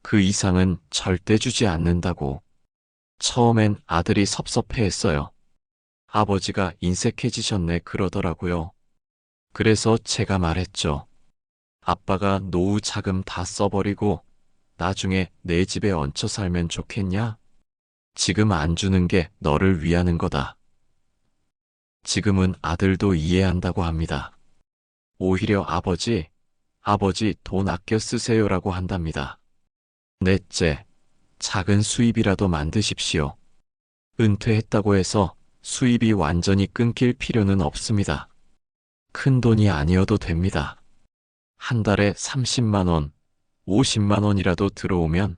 그 이상은 절대 주지 않는다고. 처음엔 아들이 섭섭해했어요. 아버지가 인색해지셨네 그러더라고요. 그래서 제가 말했죠. 아빠가 노후 자금 다 써버리고 나중에 내 집에 얹혀 살면 좋겠냐? 지금 안 주는 게 너를 위하는 거다. 지금은 아들도 이해한다고 합니다. 오히려 아버지 돈 아껴 쓰세요라고 한답니다. 넷째, 작은 수입이라도 만드십시오. 은퇴했다고 해서 수입이 완전히 끊길 필요는 없습니다. 큰 돈이 아니어도 됩니다. 한 달에 30만 원, 50만 원이라도 들어오면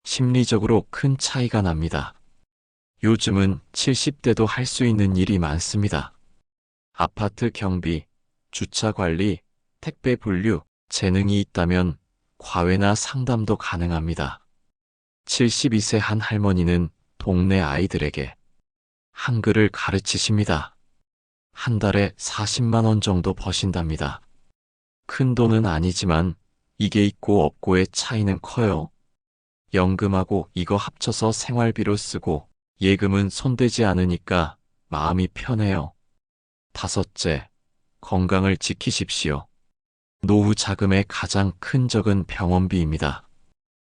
심리적으로 큰 차이가 납니다. 요즘은 70대도 할 수 있는 일이 많습니다. 아파트 경비, 주차 관리, 택배 분류, 재능이 있다면 과외나 상담도 가능합니다. 72세 한 할머니는 동네 아이들에게 한글을 가르치십니다. 한 달에 40만 원 정도 버신답니다. 큰 돈은 아니지만 이게 있고 없고의 차이는 커요. 연금하고 이거 합쳐서 생활비로 쓰고 예금은 손대지 않으니까 마음이 편해요. 다섯째, 건강을 지키십시오. 노후 자금의 가장 큰 적은 병원비입니다.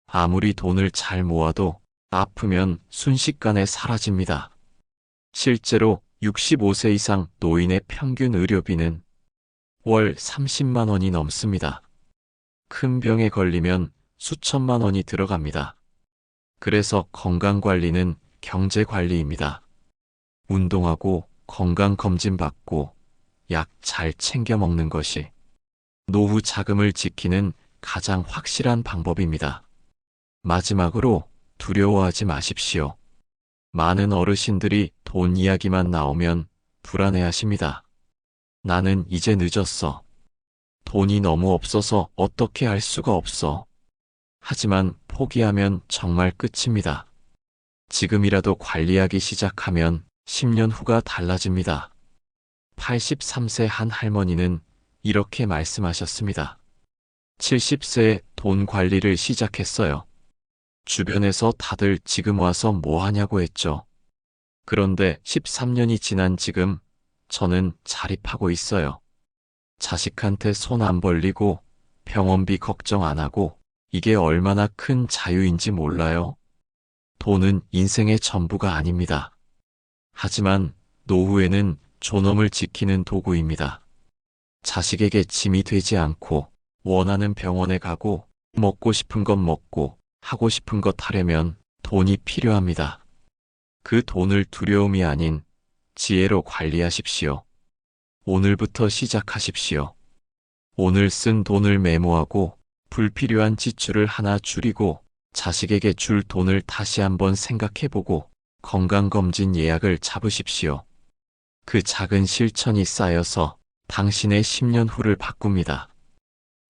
아무리 돈을 잘 모아도 아프면 순식간에 사라집니다. 실제로 65세 이상 노인의 평균 의료비는 월 30만 원이 넘습니다. 큰 병에 걸리면 수천만 원이 들어갑니다. 그래서 건강관리는 경제관리입니다. 운동하고 건강검진 받고 약 잘 챙겨 먹는 것이 노후 자금을 지키는 가장 확실한 방법입니다. 마지막으로 두려워하지 마십시오. 많은 어르신들이 돈 이야기만 나오면 불안해하십니다. 나는 이제 늦었어. 돈이 너무 없어서 어떻게 할 수가 없어. 하지만 포기하면 정말 끝입니다. 지금이라도 관리하기 시작하면 10년 후가 달라집니다. 83세 한 할머니는 이렇게 말씀하셨습니다. 70세에 돈 관리를 시작했어요. 주변에서 다들 지금 와서 뭐 하냐고 했죠. 그런데 13년이 지난 지금 저는 자립하고 있어요. 자식한테 손 안 벌리고 병원비 걱정 안 하고 이게 얼마나 큰 자유인지 몰라요? 돈은 인생의 전부가 아닙니다. 하지만 노후에는 존엄을 지키는 도구입니다. 자식에게 짐이 되지 않고 원하는 병원에 가고 먹고 싶은 것 먹고 하고 싶은 것 하려면 돈이 필요합니다. 그 돈을 두려움이 아닌 지혜로 관리하십시오. 오늘부터 시작하십시오. 오늘 쓴 돈을 메모하고 불필요한 지출을 하나 줄이고 자식에게 줄 돈을 다시 한번 생각해보고 건강검진 예약을 잡으십시오. 그 작은 실천이 쌓여서 당신의 10년 후를 바꿉니다.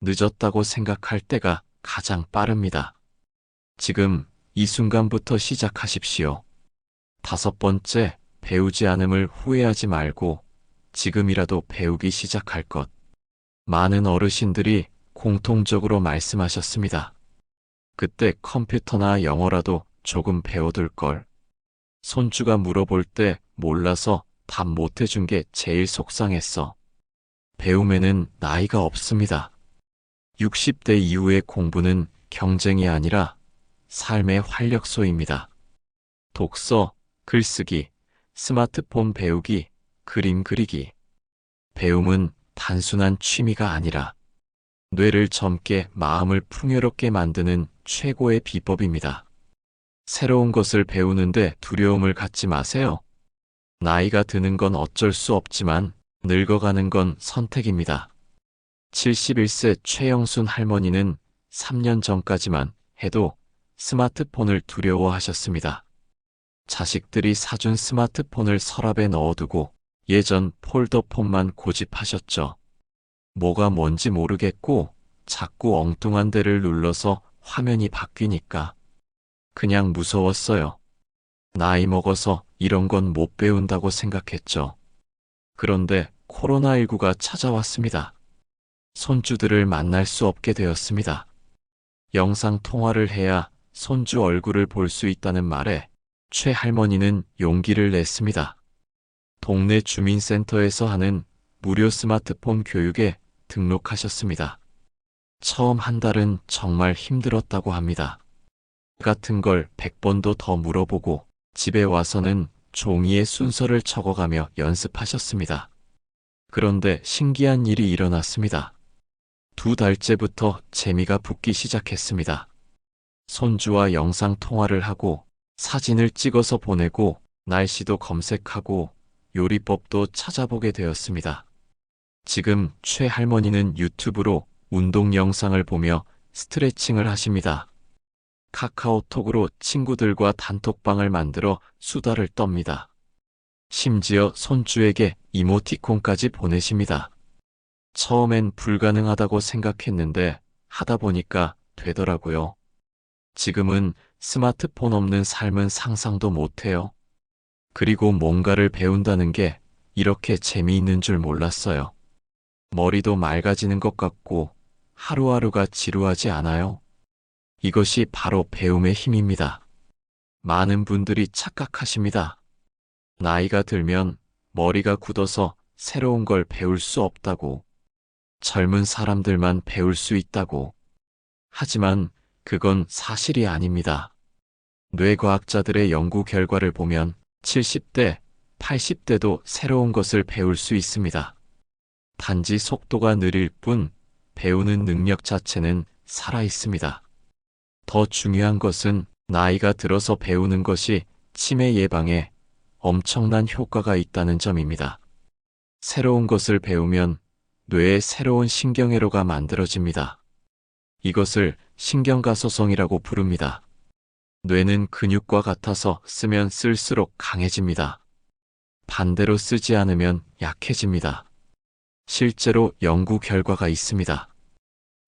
늦었다고 생각할 때가 가장 빠릅니다. 지금 이 순간부터 시작하십시오. 다섯 번째, 배우지 않음을 후회하지 말고 지금이라도 배우기 시작할 것. 많은 어르신들이 공통적으로 말씀하셨습니다. 그때 컴퓨터나 영어라도 조금 배워둘 걸. 손주가 물어볼 때 몰라서 답 못해준 게 제일 속상했어. 배움에는 나이가 없습니다. 60대 이후의 공부는 경쟁이 아니라 삶의 활력소입니다. 독서, 글쓰기, 스마트폰 배우기, 그림 그리기. 배움은 단순한 취미가 아니라 뇌를 젊게 마음을 풍요롭게 만드는 최고의 비법입니다. 새로운 것을 배우는데 두려움을 갖지 마세요. 나이가 드는 건 어쩔 수 없지만 늙어가는 건 선택입니다. 71세 최영순 할머니는 3년 전까지만 해도 스마트폰을 두려워하셨습니다. 자식들이 사준 스마트폰을 서랍에 넣어두고 예전 폴더폰만 고집하셨죠. 뭐가 뭔지 모르겠고 자꾸 엉뚱한 데를 눌러서 화면이 바뀌니까 그냥 무서웠어요. 나이 먹어서 이런 건 못 배운다고 생각했죠. 그런데 코로나19가 찾아왔습니다. 손주들을 만날 수 없게 되었습니다. 영상 통화를 해야 손주 얼굴을 볼 수 있다는 말에 최 할머니는 용기를 냈습니다. 동네 주민센터에서 하는 무료 스마트폰 교육에 등록하셨습니다. 처음 한 달은 정말 힘들었다고 합니다. 같은 걸 100번도 더 물어보고 집에 와서는 종이에 순서를 적어가며 연습하셨습니다. 그런데 신기한 일이 일어났습니다. 2달째부터 재미가 붙기 시작했습니다. 손주와 영상 통화를 하고 사진을 찍어서 보내고 날씨도 검색하고 요리법도 찾아보게 되었습니다. 지금 최 할머니는 유튜브로 운동 영상을 보며 스트레칭을 하십니다. 카카오톡으로 친구들과 단톡방을 만들어 수다를 떱니다. 심지어 손주에게 이모티콘까지 보내십니다. 처음엔 불가능하다고 생각했는데 하다 보니까 되더라고요. 지금은 스마트폰 없는 삶은 상상도 못해요. 그리고 뭔가를 배운다는 게 이렇게 재미있는 줄 몰랐어요. 머리도 맑아지는 것 같고 하루하루가 지루하지 않아요. 이것이 바로 배움의 힘입니다. 많은 분들이 착각하십니다. 나이가 들면 머리가 굳어서 새로운 걸 배울 수 없다고, 젊은 사람들만 배울 수 있다고. 하지만 그건 사실이 아닙니다. 뇌과학자들의 연구 결과를 보면 70대, 80대도 새로운 것을 배울 수 있습니다. 단지 속도가 느릴 뿐 배우는 능력 자체는 살아 있습니다. 더 중요한 것은 나이가 들어서 배우는 것이 치매 예방에 엄청난 효과가 있다는 점입니다. 새로운 것을 배우면 뇌에 새로운 신경회로가 만들어집니다. 이것을 신경가소성이라고 부릅니다. 뇌는 근육과 같아서 쓰면 쓸수록 강해집니다. 반대로 쓰지 않으면 약해집니다. 실제로 연구 결과가 있습니다.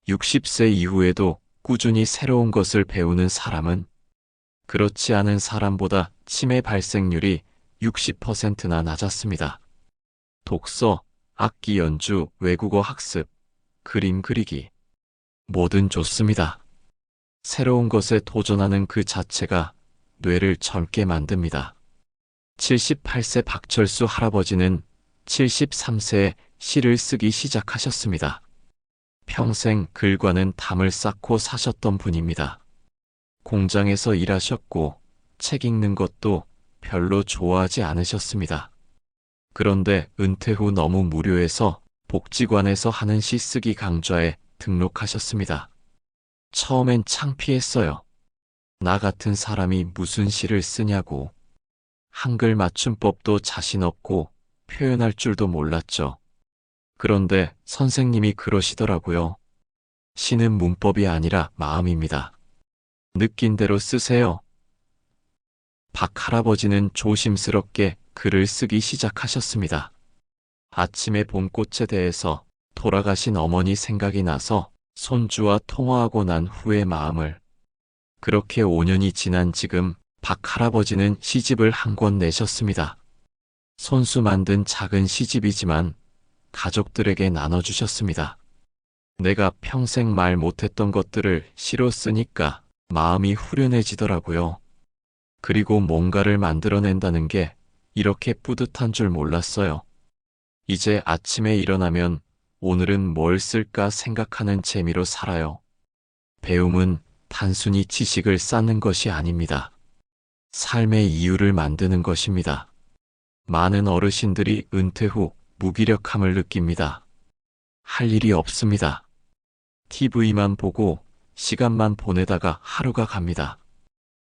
60세 이후에도 꾸준히 새로운 것을 배우는 사람은 그렇지 않은 사람보다 치매 발생률이 60%나 낮았습니다. 독서, 악기 연주, 외국어 학습, 그림 그리기. 뭐든 좋습니다. 새로운 것에 도전하는 그 자체가 뇌를 젊게 만듭니다. 78세 박철수 할아버지는 73세에 시를 쓰기 시작하셨습니다. 평생 글과는 담을 쌓고 사셨던 분입니다. 공장에서 일하셨고 책 읽는 것도 별로 좋아하지 않으셨습니다. 그런데 은퇴 후 너무 무료해서 복지관에서 하는 시 쓰기 강좌에 등록하셨습니다. 처음엔 창피했어요. 나 같은 사람이 무슨 시를 쓰냐고. 한글 맞춤법도 자신 없고 표현할 줄도 몰랐죠. 그런데 선생님이 그러시더라고요. 시는 문법이 아니라 마음입니다. 느낀 대로 쓰세요. 박 할아버지는 조심스럽게 글을 쓰기 시작하셨습니다. 아침에 봄꽃에 대해서 돌아가신 어머니 생각이 나서 손주와 통화하고 난 후의 마음을. 그렇게 5년이 지난 지금 박 할아버지는 시집을 한 권 내셨습니다. 손수 만든 작은 시집이지만 가족들에게 나눠주셨습니다. 내가 평생 말 못했던 것들을 시로 쓰니까 마음이 후련해지더라고요. 그리고 뭔가를 만들어낸다는 게 이렇게 뿌듯한 줄 몰랐어요. 이제 아침에 일어나면 오늘은 뭘 쓸까 생각하는 재미로 살아요. 배움은 단순히 지식을 쌓는 것이 아닙니다. 삶의 이유를 만드는 것입니다. 많은 어르신들이 은퇴 후 무기력함을 느낍니다. 할 일이 없습니다. TV만 보고 시간만 보내다가 하루가 갑니다.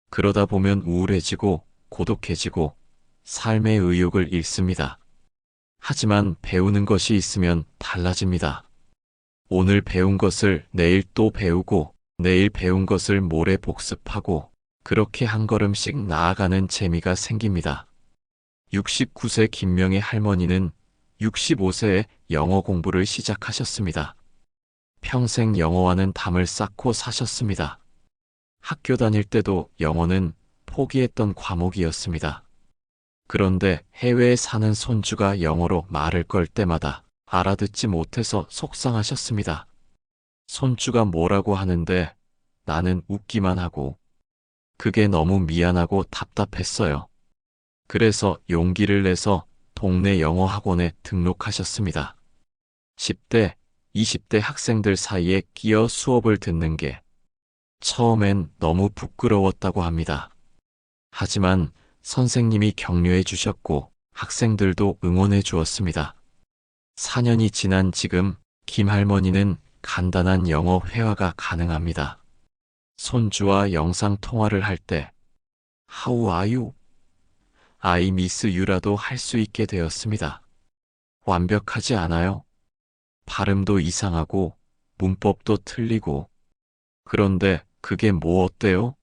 그러다 보면 우울해지고 고독해지고 삶의 의욕을 잃습니다. 하지만 배우는 것이 있으면 달라집니다. 오늘 배운 것을 내일 또 배우고 내일 배운 것을 모레 복습하고 그렇게 한 걸음씩 나아가는 재미가 생깁니다. 69세 김명의 할머니는 65세에 영어 공부를 시작하셨습니다. 평생 영어와는 담을 쌓고 사셨습니다. 학교 다닐 때도 영어는 포기했던 과목이었습니다. 그런데 해외에 사는 손주가 영어로 말을 걸 때마다 알아듣지 못해서 속상하셨습니다. 손주가 뭐라고 하는데 나는 웃기만 하고 그게 너무 미안하고 답답했어요. 그래서 용기를 내서 동네 영어 학원에 등록하셨습니다. 10대, 20대 학생들 사이에 끼어 수업을 듣는 게 처음엔 너무 부끄러웠다고 합니다. 하지만 선생님이 격려해 주셨고 학생들도 응원해 주었습니다. 4년이 지난 지금 김 할머니는 간단한 영어 회화가 가능합니다. 손주와 영상 통화를 할 때 How are you? I miss you라도 할 수 있게 되었습니다. 완벽하지 않아요. 발음도 이상하고 문법도 틀리고 그런데 그게 뭐 어때요?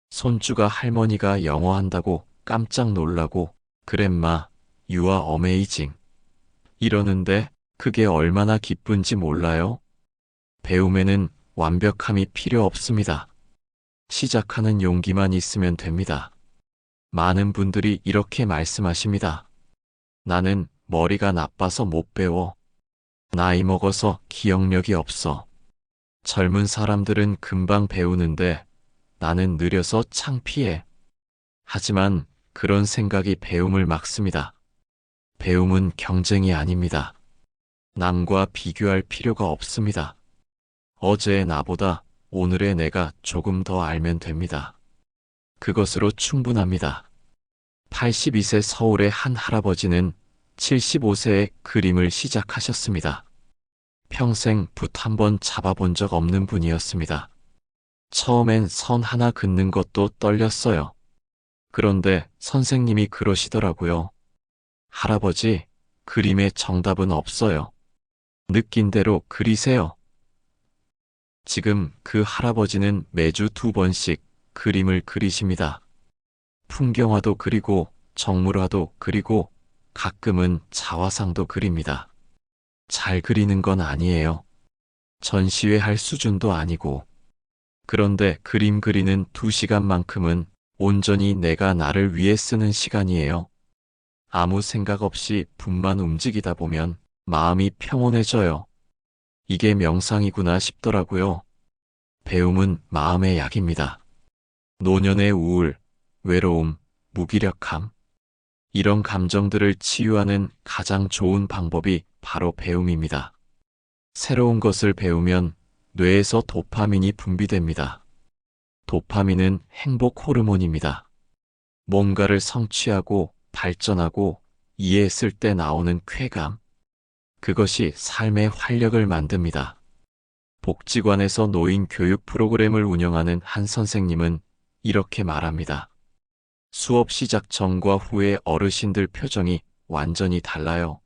손주가 할머니가 영어 한다고 깜짝 놀라고 그랜마, you are amazing 이러는데 그게 얼마나 기쁜지 몰라요? 배움에는 완벽함이 필요 없습니다. 시작하는 용기만 있으면 됩니다. 많은 분들이 이렇게 말씀하십니다. 나는 머리가 나빠서 못 배워. 나이 먹어서 기억력이 없어. 젊은 사람들은 금방 배우는데 나는 느려서 창피해. 하지만 그런 생각이 배움을 막습니다. 배움은 경쟁이 아닙니다. 남과 비교할 필요가 없습니다. 어제의 나보다 오늘의 내가 조금 더 알면 됩니다. 그것으로 충분합니다. 82세 서울의 한 할아버지는 75세에 그림을 시작하셨습니다. 평생 붓 한 번 잡아본 적 없는 분이었습니다. 처음엔 선 하나 긋는 것도 떨렸어요. 그런데 선생님이 그러시더라고요. 할아버지, 그림의 정답은 없어요. 느낀 대로 그리세요. 지금 그 할아버지는 매주 2번씩 그림을 그리십니다. 풍경화도 그리고 정물화도 그리고 가끔은 자화상도 그립니다. 잘 그리는 건 아니에요. 전시회 할 수준도 아니고. 그런데 그림 그리는 2시간만큼은 온전히 내가 나를 위해 쓰는 시간이에요. 아무 생각 없이 붓만 움직이다 보면 마음이 평온해져요. 이게 명상이구나 싶더라고요. 배움은 마음의 약입니다. 노년의 우울, 외로움, 무기력함. 이런 감정들을 치유하는 가장 좋은 방법이 바로 배움입니다. 새로운 것을 배우면 뇌에서 도파민이 분비됩니다. 도파민은 행복 호르몬입니다. 뭔가를 성취하고 발전하고 이해했을 때 나오는 쾌감. 그것이 삶의 활력을 만듭니다. 복지관에서 노인 교육 프로그램을 운영하는 한 선생님은 이렇게 말합니다. 수업 시작 전과 후의 어르신들 표정이 완전히 달라요.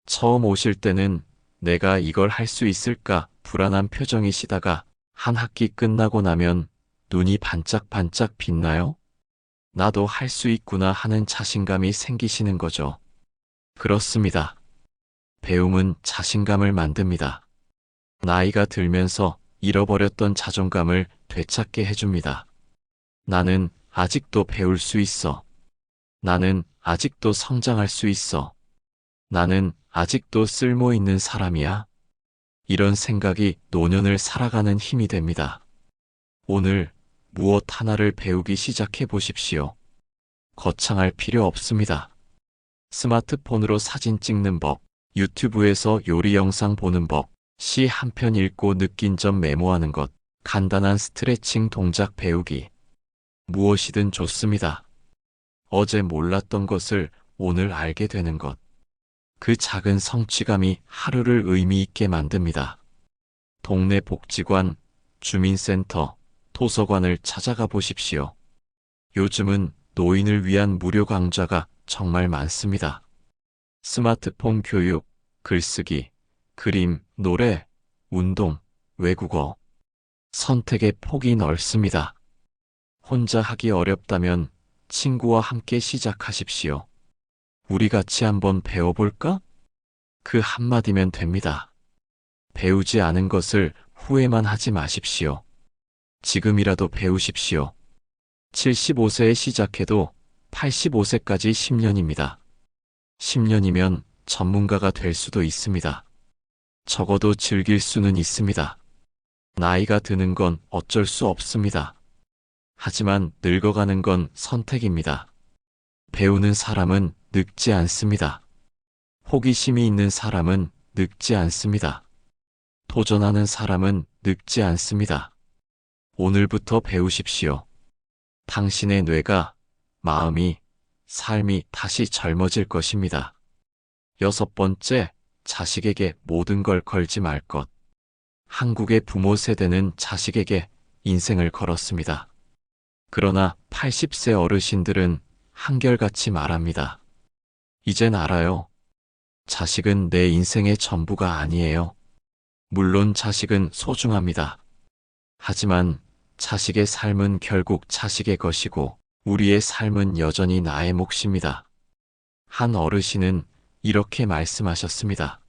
처음 오실 때는 내가 이걸 할 수 있을까 불안한 표정이시다가 한 학기 끝나고 나면 눈이 반짝반짝 빛나요? 나도 할 수 있구나 하는 자신감이 생기시는 거죠. 그렇습니다. 배움은 자신감을 만듭니다. 나이가 들면서 잃어버렸던 자존감을 되찾게 해줍니다. 나는 아직도 배울 수 있어. 나는 아직도 성장할 수 있어. 나는 아직도 쓸모 있는 사람이야. 이런 생각이 노년을 살아가는 힘이 됩니다. 오늘 무엇 하나를 배우기 시작해 보십시오. 거창할 필요 없습니다. 스마트폰으로 사진 찍는 법, 유튜브에서 요리 영상 보는 법, 시 한 편 읽고 느낀 점 메모하는 것, 간단한 스트레칭 동작 배우기. 무엇이든 좋습니다. 어제 몰랐던 것을 오늘 알게 되는 것. 그 작은 성취감이 하루를 의미 있게 만듭니다. 동네 복지관, 주민센터, 도서관을 찾아가 보십시오. 요즘은 노인을 위한 무료 강좌가 정말 많습니다. 스마트폰 교육, 글쓰기, 그림, 노래, 운동, 외국어. 선택의 폭이 넓습니다. 혼자 하기 어렵다면 친구와 함께 시작하십시오. 우리 같이 한번 배워볼까? 그 한마디면 됩니다. 배우지 않은 것을 후회만 하지 마십시오. 지금이라도 배우십시오. 75세에 시작해도 85세까지 10년입니다. 10년이면 전문가가 될 수도 있습니다. 적어도 즐길 수는 있습니다. 나이가 드는 건 어쩔 수 없습니다. 하지만 늙어가는 건 선택입니다. 배우는 사람은 늙지 않습니다. 호기심이 있는 사람은 늙지 않습니다. 도전하는 사람은 늙지 않습니다. 오늘부터 배우십시오. 당신의 뇌가, 마음이, 삶이 다시 젊어질 것입니다. 6번째, 자식에게 모든 걸 걸지 말 것. 한국의 부모 세대는 자식에게 인생을 걸었습니다. 그러나 80세 어르신들은 한결같이 말합니다. 이젠 알아요. 자식은 내 인생의 전부가 아니에요. 물론 자식은 소중합니다. 하지만 자식의 삶은 결국 자식의 것이고 우리의 삶은 여전히 나의 몫입니다. 한 어르신은 이렇게 말씀하셨습니다.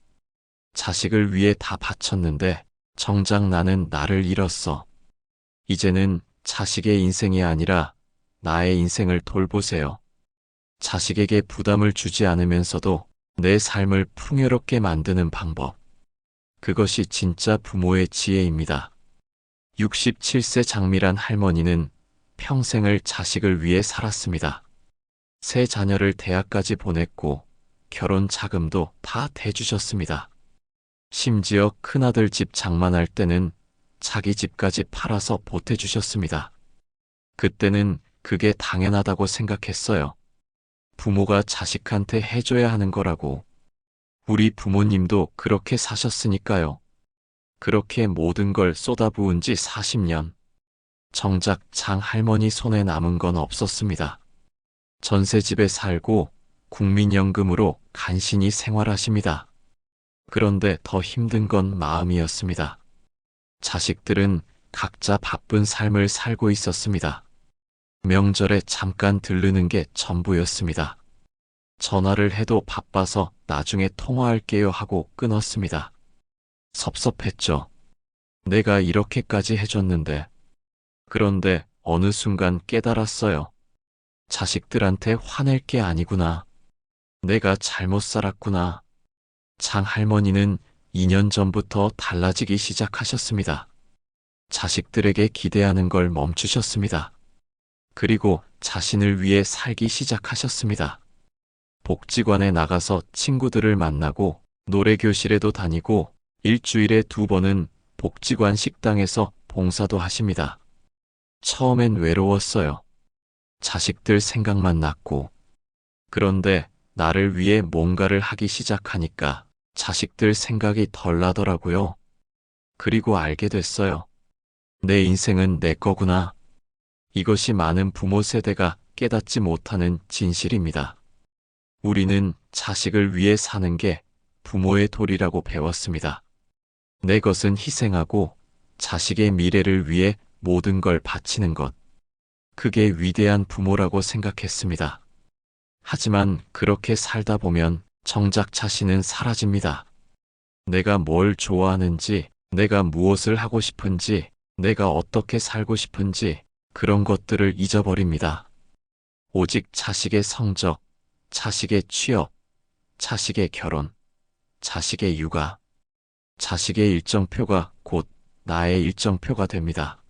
자식을 위해 다 바쳤는데 정작 나는 나를 잃었어. 이제는 자식의 인생이 아니라 나의 인생을 돌보세요. 자식에게 부담을 주지 않으면서도 내 삶을 풍요롭게 만드는 방법. 그것이 진짜 부모의 지혜입니다. 67세 장미란 할머니는 평생을 자식을 위해 살았습니다. 세 자녀를 대학까지 보냈고 결혼 자금도 다 대주셨습니다. 심지어 큰아들 집 장만할 때는 자기 집까지 팔아서 보태주셨습니다. 그때는 그게 당연하다고 생각했어요. 부모가 자식한테 해줘야 하는 거라고. 우리 부모님도 그렇게 사셨으니까요. 그렇게 모든 걸 쏟아부은 지 40년. 정작 장할머니 손에 남은 건 없었습니다. 전세집에 살고 국민연금으로 간신히 생활하십니다. 그런데 더 힘든 건 마음이었습니다. 자식들은 각자 바쁜 삶을 살고 있었습니다. 명절에 잠깐 들르는 게 전부였습니다. 전화를 해도 바빠서 나중에 통화할게요 하고 끊었습니다. 섭섭했죠. 내가 이렇게까지 해줬는데. 그런데 어느 순간 깨달았어요. 자식들한테 화낼 게 아니구나. 내가 잘못 살았구나. 장할머니는 2년 전부터 달라지기 시작하셨습니다. 자식들에게 기대하는 걸 멈추셨습니다. 그리고 자신을 위해 살기 시작하셨습니다. 복지관에 나가서 친구들을 만나고 노래교실에도 다니고 일주일에 2번은 복지관 식당에서 봉사도 하십니다. 처음엔 외로웠어요. 자식들 생각만 났고. 그런데 나를 위해 뭔가를 하기 시작하니까 자식들 생각이 덜 나더라고요. 그리고 알게 됐어요. 내 인생은 내 거구나. 이것이 많은 부모 세대가 깨닫지 못하는 진실입니다. 우리는 자식을 위해 사는 게 부모의 도리라고 배웠습니다. 내 것은 희생하고 자식의 미래를 위해 모든 걸 바치는 것. 그게 위대한 부모라고 생각했습니다. 하지만 그렇게 살다 보면 정작 자신은 사라집니다. 내가 뭘 좋아하는지, 내가 무엇을 하고 싶은지, 내가 어떻게 살고 싶은지 그런 것들을 잊어버립니다. 오직 자식의 성적, 자식의 취업, 자식의 결혼, 자식의 육아, 자식의 일정표가 곧 나의 일정표가 됩니다.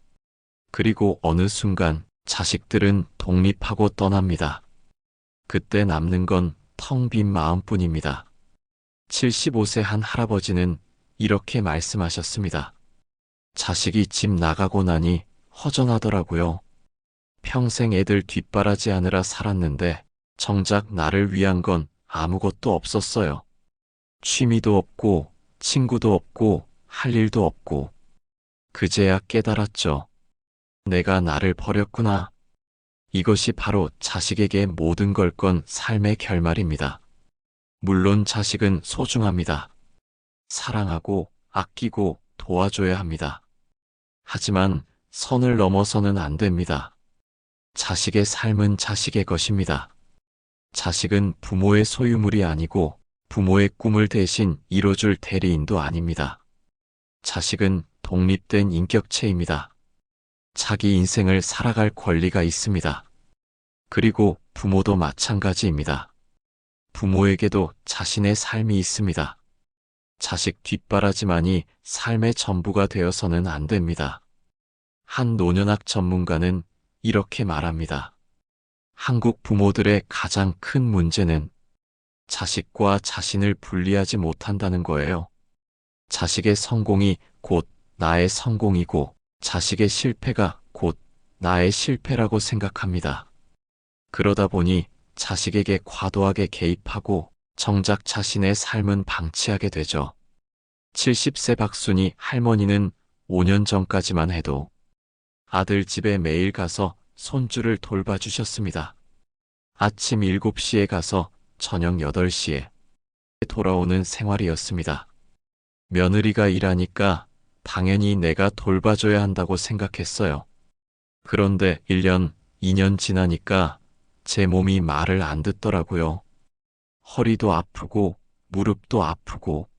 그리고 어느 순간 자식들은 독립하고 떠납니다. 그때 남는 건 텅 빈 마음뿐입니다. 75세 한 할아버지는 이렇게 말씀하셨습니다. 자식이 집 나가고 나니 허전하더라고요. 평생 애들 뒷바라지 하느라 살았는데 정작 나를 위한 건 아무것도 없었어요. 취미도 없고 친구도 없고 할 일도 없고. 그제야 깨달았죠. 내가 나를 버렸구나. 이것이 바로 자식에게 모든 걸 건 삶의 결말입니다. 물론 자식은 소중합니다. 사랑하고 아끼고 도와줘야 합니다. 하지만 선을 넘어서는 안 됩니다. 자식의 삶은 자식의 것입니다. 자식은 부모의 소유물이 아니고 부모의 꿈을 대신 이뤄줄 대리인도 아닙니다. 자식은 독립된 인격체입니다. 자기 인생을 살아갈 권리가 있습니다. 그리고 부모도 마찬가지입니다. 부모에게도 자신의 삶이 있습니다. 자식 뒷바라지만이 삶의 전부가 되어서는 안 됩니다. 한 노년학 전문가는 이렇게 말합니다. 한국 부모들의 가장 큰 문제는 자식과 자신을 분리하지 못한다는 거예요. 자식의 성공이 곧 나의 성공이고 자식의 실패가 곧 나의 실패라고 생각합니다. 그러다 보니 자식에게 과도하게 개입하고 정작 자신의 삶은 방치하게 되죠. 70세 박순이 할머니는 5년 전까지만 해도 아들 집에 매일 가서 손주를 돌봐주셨습니다. 아침 7시에 가서 저녁 8시에 돌아오는 생활이었습니다. 며느리가 일하니까 당연히 내가 돌봐줘야 한다고 생각했어요. 그런데 1년, 2년 지나니까 제 몸이 말을 안 듣더라고요. 허리도 아프고 무릎도 아프고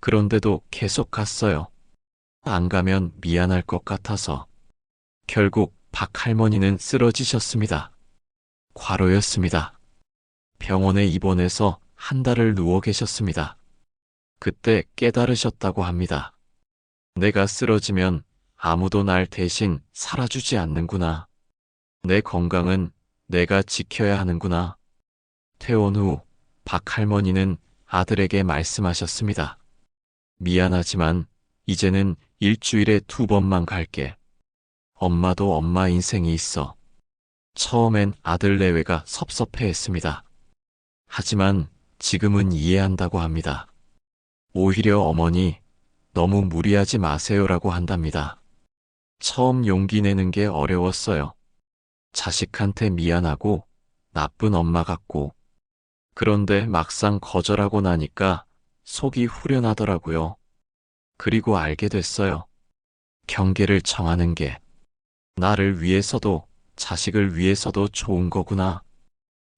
그런데도 계속 갔어요. 안 가면 미안할 것 같아서. 결국 박 할머니는 쓰러지셨습니다. 과로였습니다. 병원에 입원해서 한 달을 누워 계셨습니다. 그때 깨달으셨다고 합니다. 내가 쓰러지면 아무도 날 대신 살아주지 않는구나. 내 건강은 내가 지켜야 하는구나. 퇴원 후 박 할머니는 아들에게 말씀하셨습니다. 미안하지만 이제는 일주일에 2번만 갈게. 엄마도 엄마 인생이 있어. 처음엔 아들 내외가 섭섭해했습니다. 하지만 지금은 이해한다고 합니다. 오히려 어머니, 너무 무리하지 마세요라고 한답니다. 처음 용기 내는 게 어려웠어요. 자식한테 미안하고 나쁜 엄마 같고. 그런데 막상 거절하고 나니까 속이 후련하더라고요. 그리고 알게 됐어요. 경계를 정하는 게 나를 위해서도 자식을 위해서도 좋은 거구나.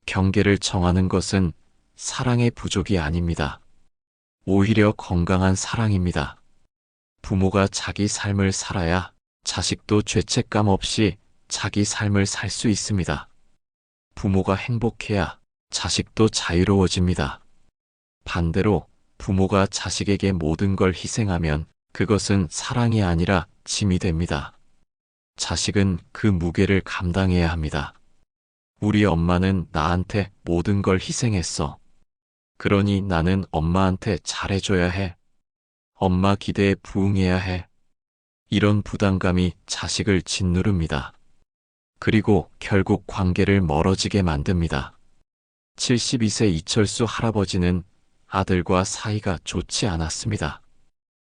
경계를 정하는 것은 사랑의 부족이 아닙니다. 오히려 건강한 사랑입니다. 부모가 자기 삶을 살아야 자식도 죄책감 없이 자기 삶을 살 수 있습니다. 부모가 행복해야 자식도 자유로워집니다. 반대로 부모가 자식에게 모든 걸 희생하면 그것은 사랑이 아니라 짐이 됩니다. 자식은 그 무게를 감당해야 합니다. 우리 엄마는 나한테 모든 걸 희생했어. 그러니 나는 엄마한테 잘해줘야 해. 엄마 기대에 부응해야 해. 이런 부담감이 자식을 짓누릅니다. 그리고 결국 관계를 멀어지게 만듭니다. 72세 이철수 할아버지는 아들과 사이가 좋지 않았습니다.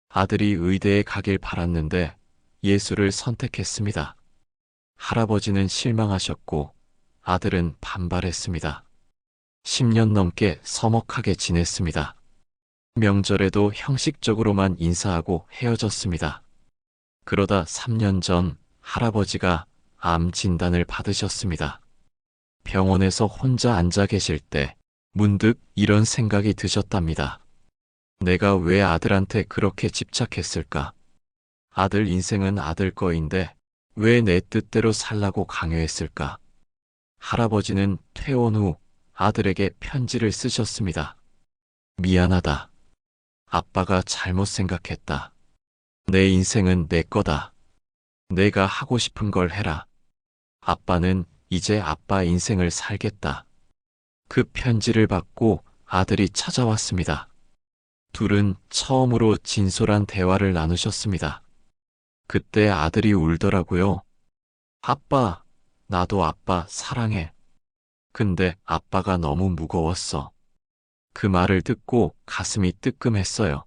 아들이 의대에 가길 바랐는데 예수를 선택했습니다. 할아버지는 실망하셨고 아들은 반발했습니다. 10년 넘게 서먹하게 지냈습니다. 명절에도 형식적으로만 인사하고 헤어졌습니다. 그러다 3년 전 할아버지가 암 진단을 받으셨습니다. 병원에서 혼자 앉아 계실 때 문득 이런 생각이 드셨답니다. 내가 왜 아들한테 그렇게 집착했을까? 아들 인생은 아들 거인데 왜 내 뜻대로 살라고 강요했을까? 할아버지는 퇴원 후 아들에게 편지를 쓰셨습니다. 미안하다. 아빠가 잘못 생각했다. 내 인생은 내 거다. 내가 하고 싶은 걸 해라. 아빠는 이제 아빠 인생을 살겠다. 그 편지를 받고 아들이 찾아왔습니다. 둘은 처음으로 진솔한 대화를 나누셨습니다. 그때 아들이 울더라고요. 아빠, 나도 아빠 사랑해. 근데 아빠가 너무 무거웠어. 그 말을 듣고 가슴이 뜨끔했어요.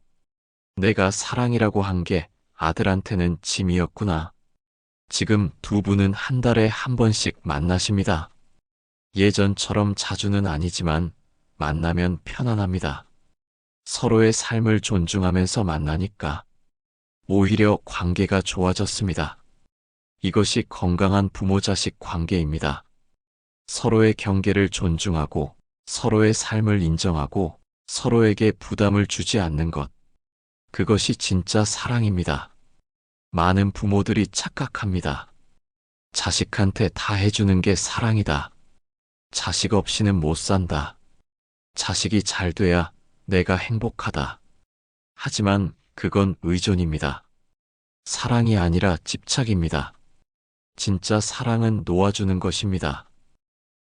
내가 사랑이라고 한 게 아들한테는 짐이었구나. 지금 두 분은 한 달에 한 번씩 만나십니다. 예전처럼 자주는 아니지만 만나면 편안합니다. 서로의 삶을 존중하면서 만나니까 오히려 관계가 좋아졌습니다. 이것이 건강한 부모-자식 관계입니다. 서로의 경계를 존중하고 서로의 삶을 인정하고 서로에게 부담을 주지 않는 것. 그것이 진짜 사랑입니다. 많은 부모들이 착각합니다. 자식한테 다 해주는 게 사랑이다. 자식 없이는 못 산다. 자식이 잘 돼야 내가 행복하다. 하지만 그건 의존입니다. 사랑이 아니라 집착입니다. 진짜 사랑은 놓아주는 것입니다.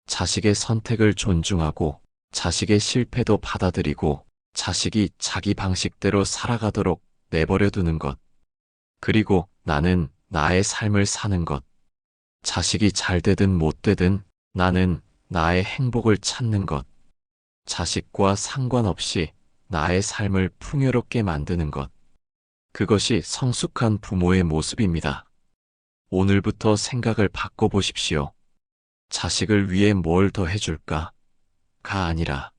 자식의 선택을 존중하고 자식의 실패도 받아들이고 자식이 자기 방식대로 살아가도록 내버려 두는 것. 그리고 나는 나의 삶을 사는 것. 자식이 잘 되든 못 되든 나는 나의 행복을 찾는 것. 자식과 상관없이 나의 삶을 풍요롭게 만드는 것. 그것이 성숙한 부모의 모습입니다. 오늘부터 생각을 바꿔보십시오. 자식을 위해 뭘 더 해줄까? 가 아니라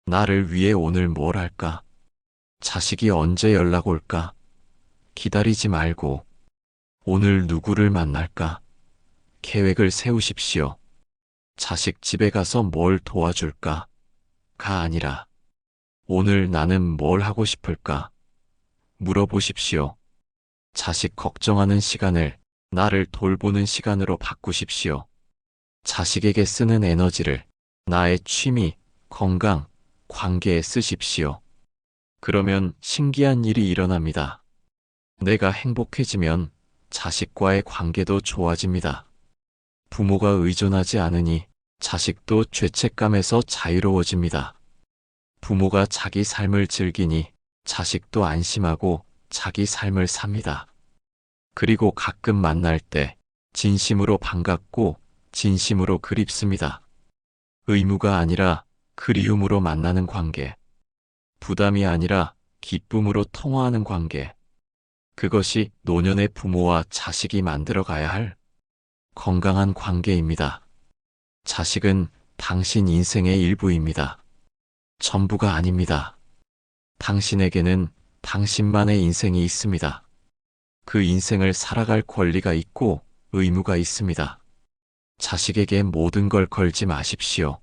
나를 위해 오늘 뭘 할까? 자식이 언제 연락 올까? 기다리지 말고 오늘 누구를 만날까? 계획을 세우십시오. 자식 집에 가서 뭘 도와줄까? 가 아니라 오늘 나는 뭘 하고 싶을까? 물어보십시오. 자식 걱정하는 시간을 나를 돌보는 시간으로 바꾸십시오. 자식에게 쓰는 에너지를 나의 취미, 건강, 관계에 쓰십시오. 그러면 신기한 일이 일어납니다. 내가 행복해지면 자식과의 관계도 좋아집니다. 부모가 의존하지 않으니 자식도 죄책감에서 자유로워집니다. 부모가 자기 삶을 즐기니 자식도 안심하고 자기 삶을 삽니다. 그리고 가끔 만날 때 진심으로 반갑고 진심으로 그립습니다. 의무가 아니라 그리움으로 만나는 관계. 부담이 아니라 기쁨으로 통화하는 관계. 그것이 노년의 부모와 자식이 만들어가야 할 건강한 관계입니다. 자식은 당신 인생의 일부입니다. 전부가 아닙니다. 당신에게는 당신만의 인생이 있습니다. 그 인생을 살아갈 권리가 있고 의무가 있습니다. 자식에게 모든 걸 걸지 마십시오.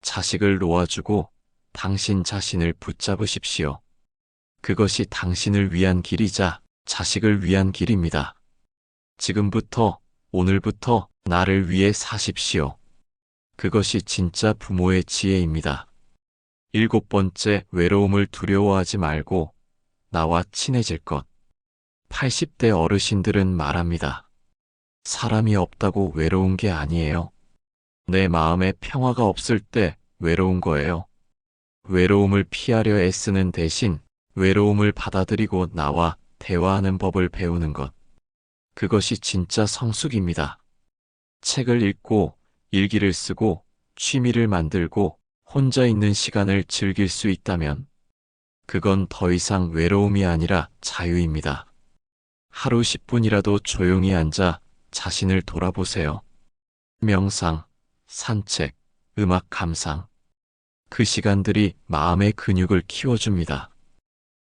자식을 놓아주고 당신 자신을 붙잡으십시오. 그것이 당신을 위한 길이자 자식을 위한 길입니다. 지금부터, 오늘부터 나를 위해 사십시오. 그것이 진짜 부모의 지혜입니다. 7번째, 외로움을 두려워하지 말고 나와 친해질 것. 80대 어르신들은 말합니다. 사람이 없다고 외로운 게 아니에요. 내 마음에 평화가 없을 때 외로운 거예요. 외로움을 피하려 애쓰는 대신 외로움을 받아들이고 나와 대화하는 법을 배우는 것. 그것이 진짜 성숙입니다. 책을 읽고 일기를 쓰고 취미를 만들고 혼자 있는 시간을 즐길 수 있다면 그건 더 이상 외로움이 아니라 자유입니다. 하루 10분이라도 조용히 앉아 자신을 돌아보세요. 명상, 산책, 음악 감상. 그 시간들이 마음의 근육을 키워줍니다.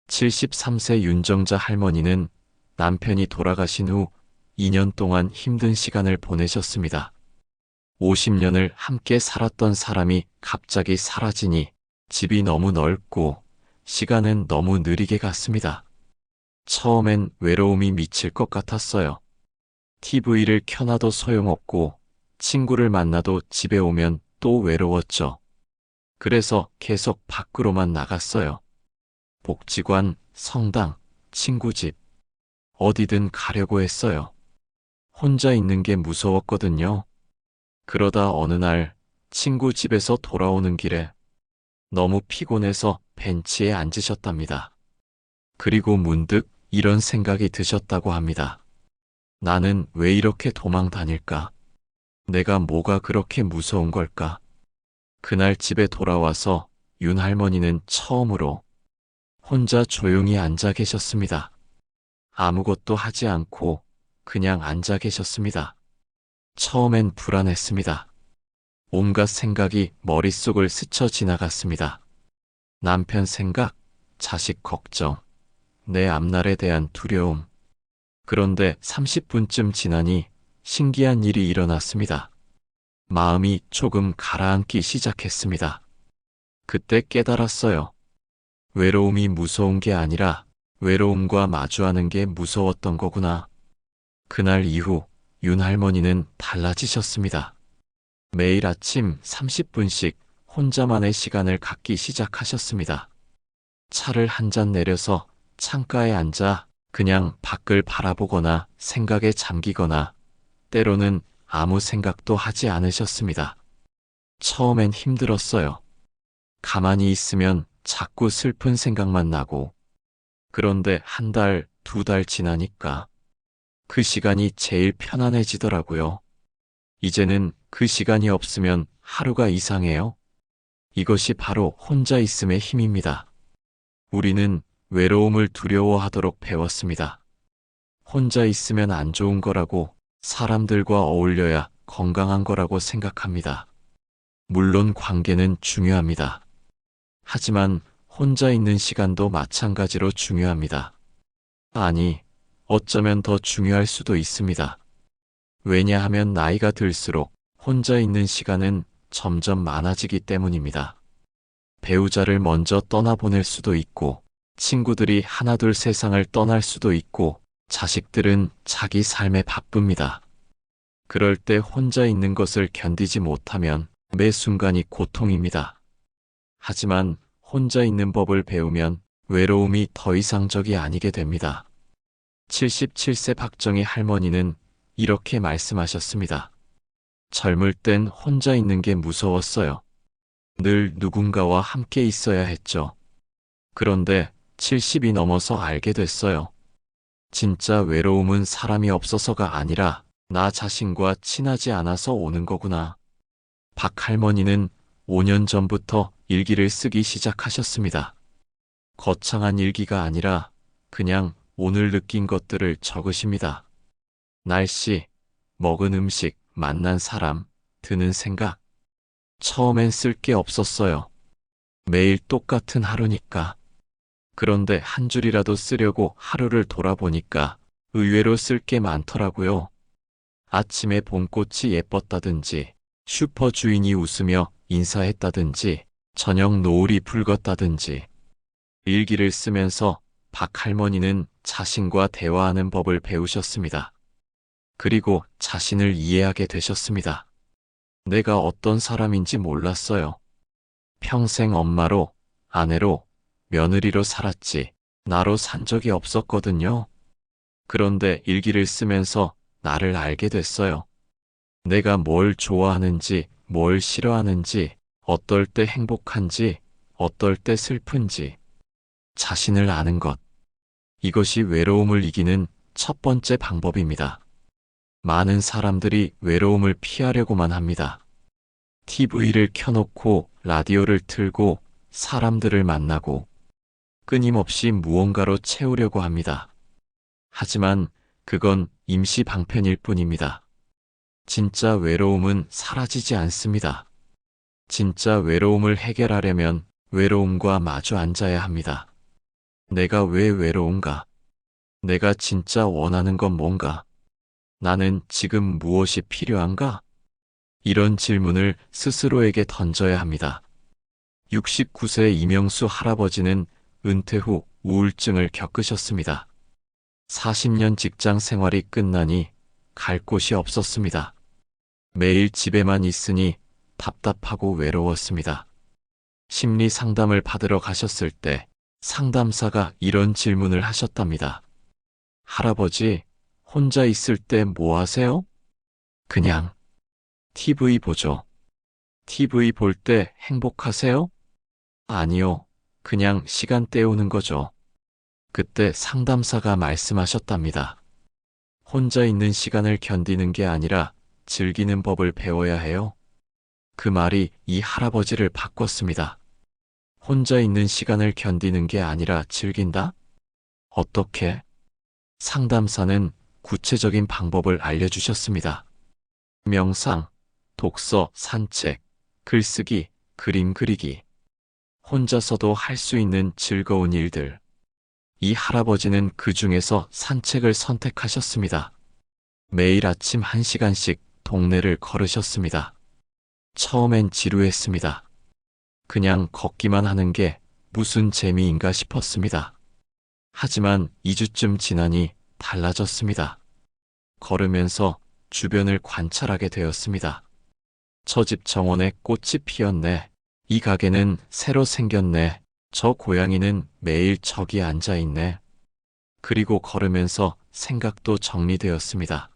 73세 윤정자 할머니는 남편이 돌아가신 후 2년 동안 힘든 시간을 보내셨습니다. 50년을 함께 살았던 사람이 갑자기 사라지니 집이 너무 넓고 시간은 너무 느리게 갔습니다. 처음엔 외로움이 미칠 것 같았어요. TV를 켜놔도 소용없고 친구를 만나도 집에 오면 또 외로웠죠. 그래서 계속 밖으로만 나갔어요. 복지관, 성당, 친구 집, 어디든 가려고 했어요. 혼자 있는 게 무서웠거든요. 그러다 어느 날 친구 집에서 돌아오는 길에 너무 피곤해서 벤치에 앉으셨답니다. 그리고 문득 이런 생각이 드셨다고 합니다. 나는 왜 이렇게 도망 다닐까? 내가 뭐가 그렇게 무서운 걸까? 그날 집에 돌아와서 윤 할머니는 처음으로 혼자 조용히 앉아 계셨습니다. 아무것도 하지 않고 그냥 앉아 계셨습니다. 처음엔 불안했습니다. 온갖 생각이 머릿속을 스쳐 지나갔습니다. 남편 생각, 자식 걱정, 내 앞날에 대한 두려움. 그런데 30분쯤 지나니 신기한 일이 일어났습니다. 마음이 조금 가라앉기 시작했습니다. 그때 깨달았어요. 외로움이 무서운 게 아니라 외로움과 마주하는 게 무서웠던 거구나. 그날 이후 윤 할머니는 달라지셨습니다. 매일 아침 30분씩 혼자만의 시간을 갖기 시작하셨습니다. 차를 한 잔 내려서 창가에 앉아 그냥 밖을 바라보거나 생각에 잠기거나 때로는 아무 생각도 하지 않으셨습니다. 처음엔 힘들었어요. 가만히 있으면 자꾸 슬픈 생각만 나고, 그런데 한 달, 두 달 지나니까 그 시간이 제일 편안해지더라고요. 이제는 그 시간이 없으면 하루가 이상해요. 이것이 바로 혼자 있음의 힘입니다. 우리는 외로움을 두려워하도록 배웠습니다. 혼자 있으면 안 좋은 거라고, 사람들과 어울려야 건강한 거라고 생각합니다. 물론 관계는 중요합니다. 하지만 혼자 있는 시간도 마찬가지로 중요합니다. 아니, 어쩌면 더 중요할 수도 있습니다. 왜냐하면 나이가 들수록 혼자 있는 시간은 점점 많아지기 때문입니다. 배우자를 먼저 떠나보낼 수도 있고, 친구들이 하나둘 세상을 떠날 수도 있고, 자식들은 자기 삶에 바쁩니다. 그럴 때 혼자 있는 것을 견디지 못하면 매 순간이 고통입니다. 하지만 혼자 있는 법을 배우면 외로움이 더 이상 적이 아니게 됩니다. 77세 박정희 할머니는 이렇게 말씀하셨습니다. 젊을 땐 혼자 있는 게 무서웠어요. 늘 누군가와 함께 있어야 했죠. 그런데 70이 넘어서 알게 됐어요. 진짜 외로움은 사람이 없어서가 아니라 나 자신과 친하지 않아서 오는 거구나. 박 할머니는 5년 전부터 일기를 쓰기 시작하셨습니다. 거창한 일기가 아니라 그냥 오늘 느낀 것들을 적으십니다. 날씨, 먹은 음식, 만난 사람, 드는 생각. 처음엔 쓸 게 없었어요. 매일 똑같은 하루니까. 그런데 한 줄이라도 쓰려고 하루를 돌아보니까 의외로 쓸 게 많더라고요. 아침에 봄꽃이 예뻤다든지, 슈퍼 주인이 웃으며 인사했다든지, 저녁 노을이 붉었다든지. 일기를 쓰면서 박 할머니는 자신과 대화하는 법을 배우셨습니다. 그리고 자신을 이해하게 되셨습니다. 내가 어떤 사람인지 몰랐어요. 평생 엄마로, 아내로, 며느리로 살았지 나로 산 적이 없었거든요. 그런데 일기를 쓰면서 나를 알게 됐어요. 내가 뭘 좋아하는지, 뭘 싫어하는지, 어떨 때 행복한지, 어떨 때 슬픈지. 자신을 아는 것. 이것이 외로움을 이기는 첫 번째 방법입니다. 많은 사람들이 외로움을 피하려고만 합니다. TV를 켜놓고 라디오를 틀고 사람들을 만나고 끊임없이 무언가로 채우려고 합니다. 하지만 그건 임시 방편일 뿐입니다. 진짜 외로움은 사라지지 않습니다. 진짜 외로움을 해결하려면 외로움과 마주 앉아야 합니다. 내가 왜 외로운가? 내가 진짜 원하는 건 뭔가? 나는 지금 무엇이 필요한가? 이런 질문을 스스로에게 던져야 합니다. 69세 이명수 할아버지는 은퇴 후 우울증을 겪으셨습니다. 40년 직장 생활이 끝나니 갈 곳이 없었습니다. 매일 집에만 있으니 답답하고 외로웠습니다. 심리 상담을 받으러 가셨을 때 상담사가 이런 질문을 하셨답니다. 할아버지, 혼자 있을 때 뭐 하세요? 그냥 TV 보죠. TV 볼 때 행복하세요? 아니요. 그냥 시간 때우는 거죠. 그때 상담사가 말씀하셨답니다. 혼자 있는 시간을 견디는 게 아니라 즐기는 법을 배워야 해요. 그 말이 이 할아버지를 바꿨습니다. 혼자 있는 시간을 견디는 게 아니라 즐긴다? 어떻게? 상담사는 구체적인 방법을 알려주셨습니다. 명상, 독서, 산책, 글쓰기, 그림 그리기. 혼자서도 할 수 있는 즐거운 일들. 이 할아버지는 그 중에서 산책을 선택하셨습니다. 매일 아침 1시간씩 동네를 걸으셨습니다. 처음엔 지루했습니다. 그냥 걷기만 하는 게 무슨 재미인가 싶었습니다. 하지만 2주쯤 지나니 달라졌습니다. 걸으면서 주변을 관찰하게 되었습니다. 저 집 정원에 꽃이 피었네. 이 가게는 새로 생겼네. 저 고양이는 매일 저기 앉아 있네. 그리고 걸으면서 생각도 정리되었습니다.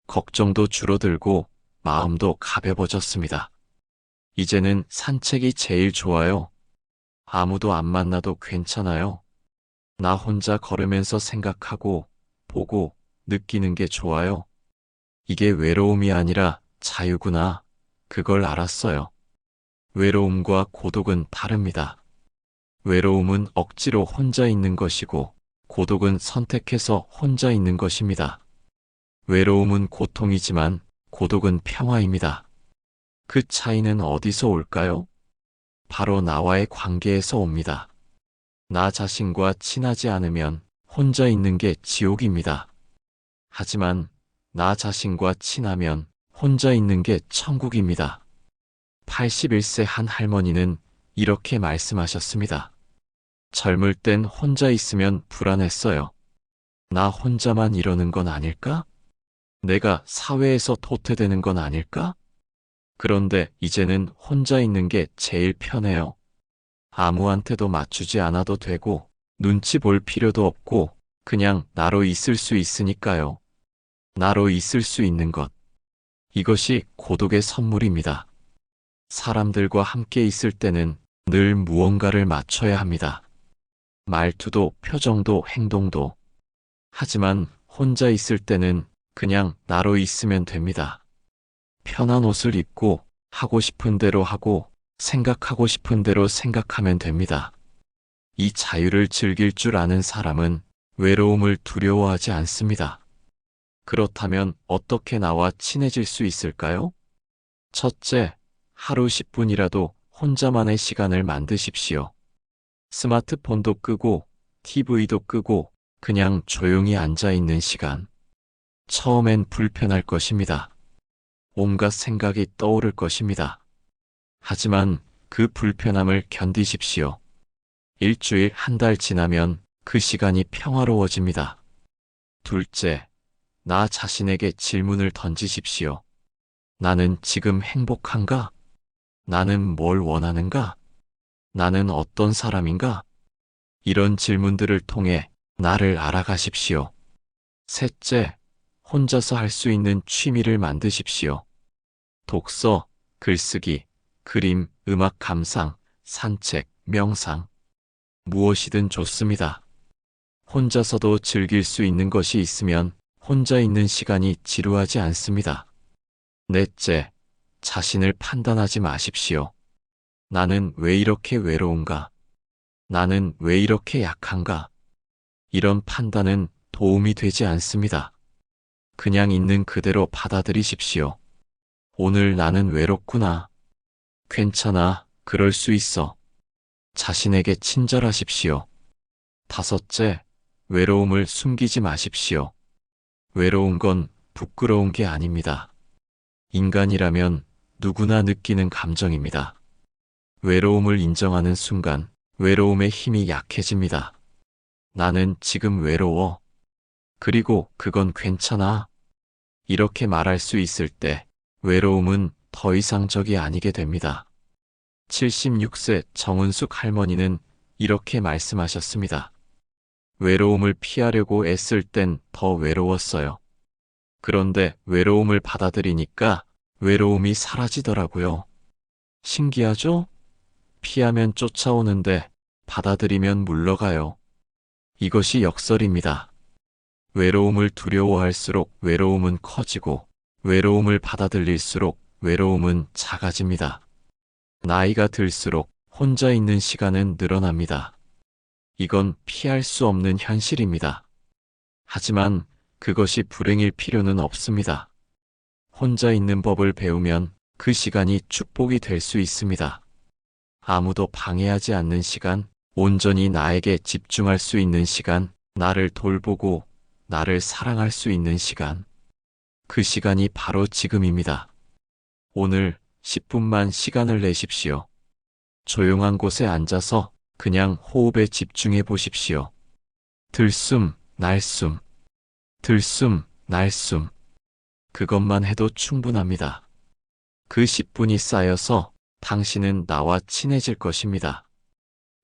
걱정도 줄어들고 마음도 가벼워졌습니다. 이제는 산책이 제일 좋아요. 아무도 안 만나도 괜찮아요. 나 혼자 걸으면서 생각하고, 보고, 느끼는 게 좋아요. 이게 외로움이 아니라 자유구나. 그걸 알았어요. 외로움과 고독은 다릅니다. 외로움은 억지로 혼자 있는 것이고, 고독은 선택해서 혼자 있는 것입니다. 외로움은 고통이지만, 고독은 평화입니다. 그 차이는 어디서 올까요? 바로 나와의 관계에서 옵니다. 나 자신과 친하지 않으면 혼자 있는 게 지옥입니다. 하지만 나 자신과 친하면 혼자 있는 게 천국입니다. 81세 한 할머니는 이렇게 말씀하셨습니다. 젊을 땐 혼자 있으면 불안했어요. 나 혼자만 이러는 건 아닐까? 내가 사회에서 도태되는 건 아닐까? 그런데 이제는 혼자 있는 게 제일 편해요. 아무한테도 맞추지 않아도 되고, 눈치 볼 필요도 없고, 그냥 나로 있을 수 있으니까요. 나로 있을 수 있는 것. 이것이 고독의 선물입니다. 사람들과 함께 있을 때는 늘 무언가를 맞춰야 합니다. 말투도 표정도 행동도. 하지만 혼자 있을 때는 그냥 나로 있으면 됩니다. 편한 옷을 입고 하고 싶은 대로 하고 생각하고 싶은 대로 생각하면 됩니다. 이 자유를 즐길 줄 아는 사람은 외로움을 두려워하지 않습니다. 그렇다면 어떻게 나와 친해질 수 있을까요? 첫째, 하루 10분이라도 혼자만의 시간을 만드십시오. 스마트폰도 끄고 TV도 끄고 그냥 조용히 앉아 있는 시간. 처음엔 불편할 것입니다. 온갖 생각이 떠오를 것입니다. 하지만 그 불편함을 견디십시오. 일주일, 한 달 지나면 그 시간이 평화로워집니다. 둘째, 나 자신에게 질문을 던지십시오. 나는 지금 행복한가? 나는 뭘 원하는가? 나는 어떤 사람인가? 이런 질문들을 통해 나를 알아가십시오. 셋째, 혼자서 할 수 있는 취미를 만드십시오. 독서, 글쓰기, 그림, 음악 감상, 산책, 명상. 무엇이든 좋습니다. 혼자서도 즐길 수 있는 것이 있으면 혼자 있는 시간이 지루하지 않습니다. 넷째, 자신을 판단하지 마십시오. 나는 왜 이렇게 외로운가? 나는 왜 이렇게 약한가? 이런 판단은 도움이 되지 않습니다. 그냥 있는 그대로 받아들이십시오. 오늘 나는 외롭구나. 괜찮아, 그럴 수 있어. 자신에게 친절하십시오. 다섯째, 외로움을 숨기지 마십시오. 외로운 건 부끄러운 게 아닙니다. 인간이라면 누구나 느끼는 감정입니다. 외로움을 인정하는 순간 외로움의 힘이 약해집니다. 나는 지금 외로워. 그리고 그건 괜찮아. 이렇게 말할 수 있을 때 외로움은 더 이상 적이 아니게 됩니다. 76세 정은숙 할머니는 이렇게 말씀하셨습니다. 외로움을 피하려고 애쓸 땐 더 외로웠어요. 그런데 외로움을 받아들이니까 외로움이 사라지더라고요. 신기하죠? 피하면 쫓아오는데 받아들이면 물러가요. 이것이 역설입니다. 외로움을 두려워할수록 외로움은 커지고 외로움을 받아들일수록 외로움은 작아집니다. 나이가 들수록 혼자 있는 시간은 늘어납니다. 이건 피할 수 없는 현실입니다. 하지만 그것이 불행일 필요는 없습니다. 혼자 있는 법을 배우면 그 시간이 축복이 될 수 있습니다. 아무도 방해하지 않는 시간, 온전히 나에게 집중할 수 있는 시간, 나를 돌보고 나를 사랑할 수 있는 시간. 그 시간이 바로 지금입니다. 오늘 10분만 시간을 내십시오. 조용한 곳에 앉아서 그냥 호흡에 집중해 보십시오. 들숨, 날숨, 들숨, 날숨. 그것만 해도 충분합니다. 그 10분이 쌓여서 당신은 나와 친해질 것입니다.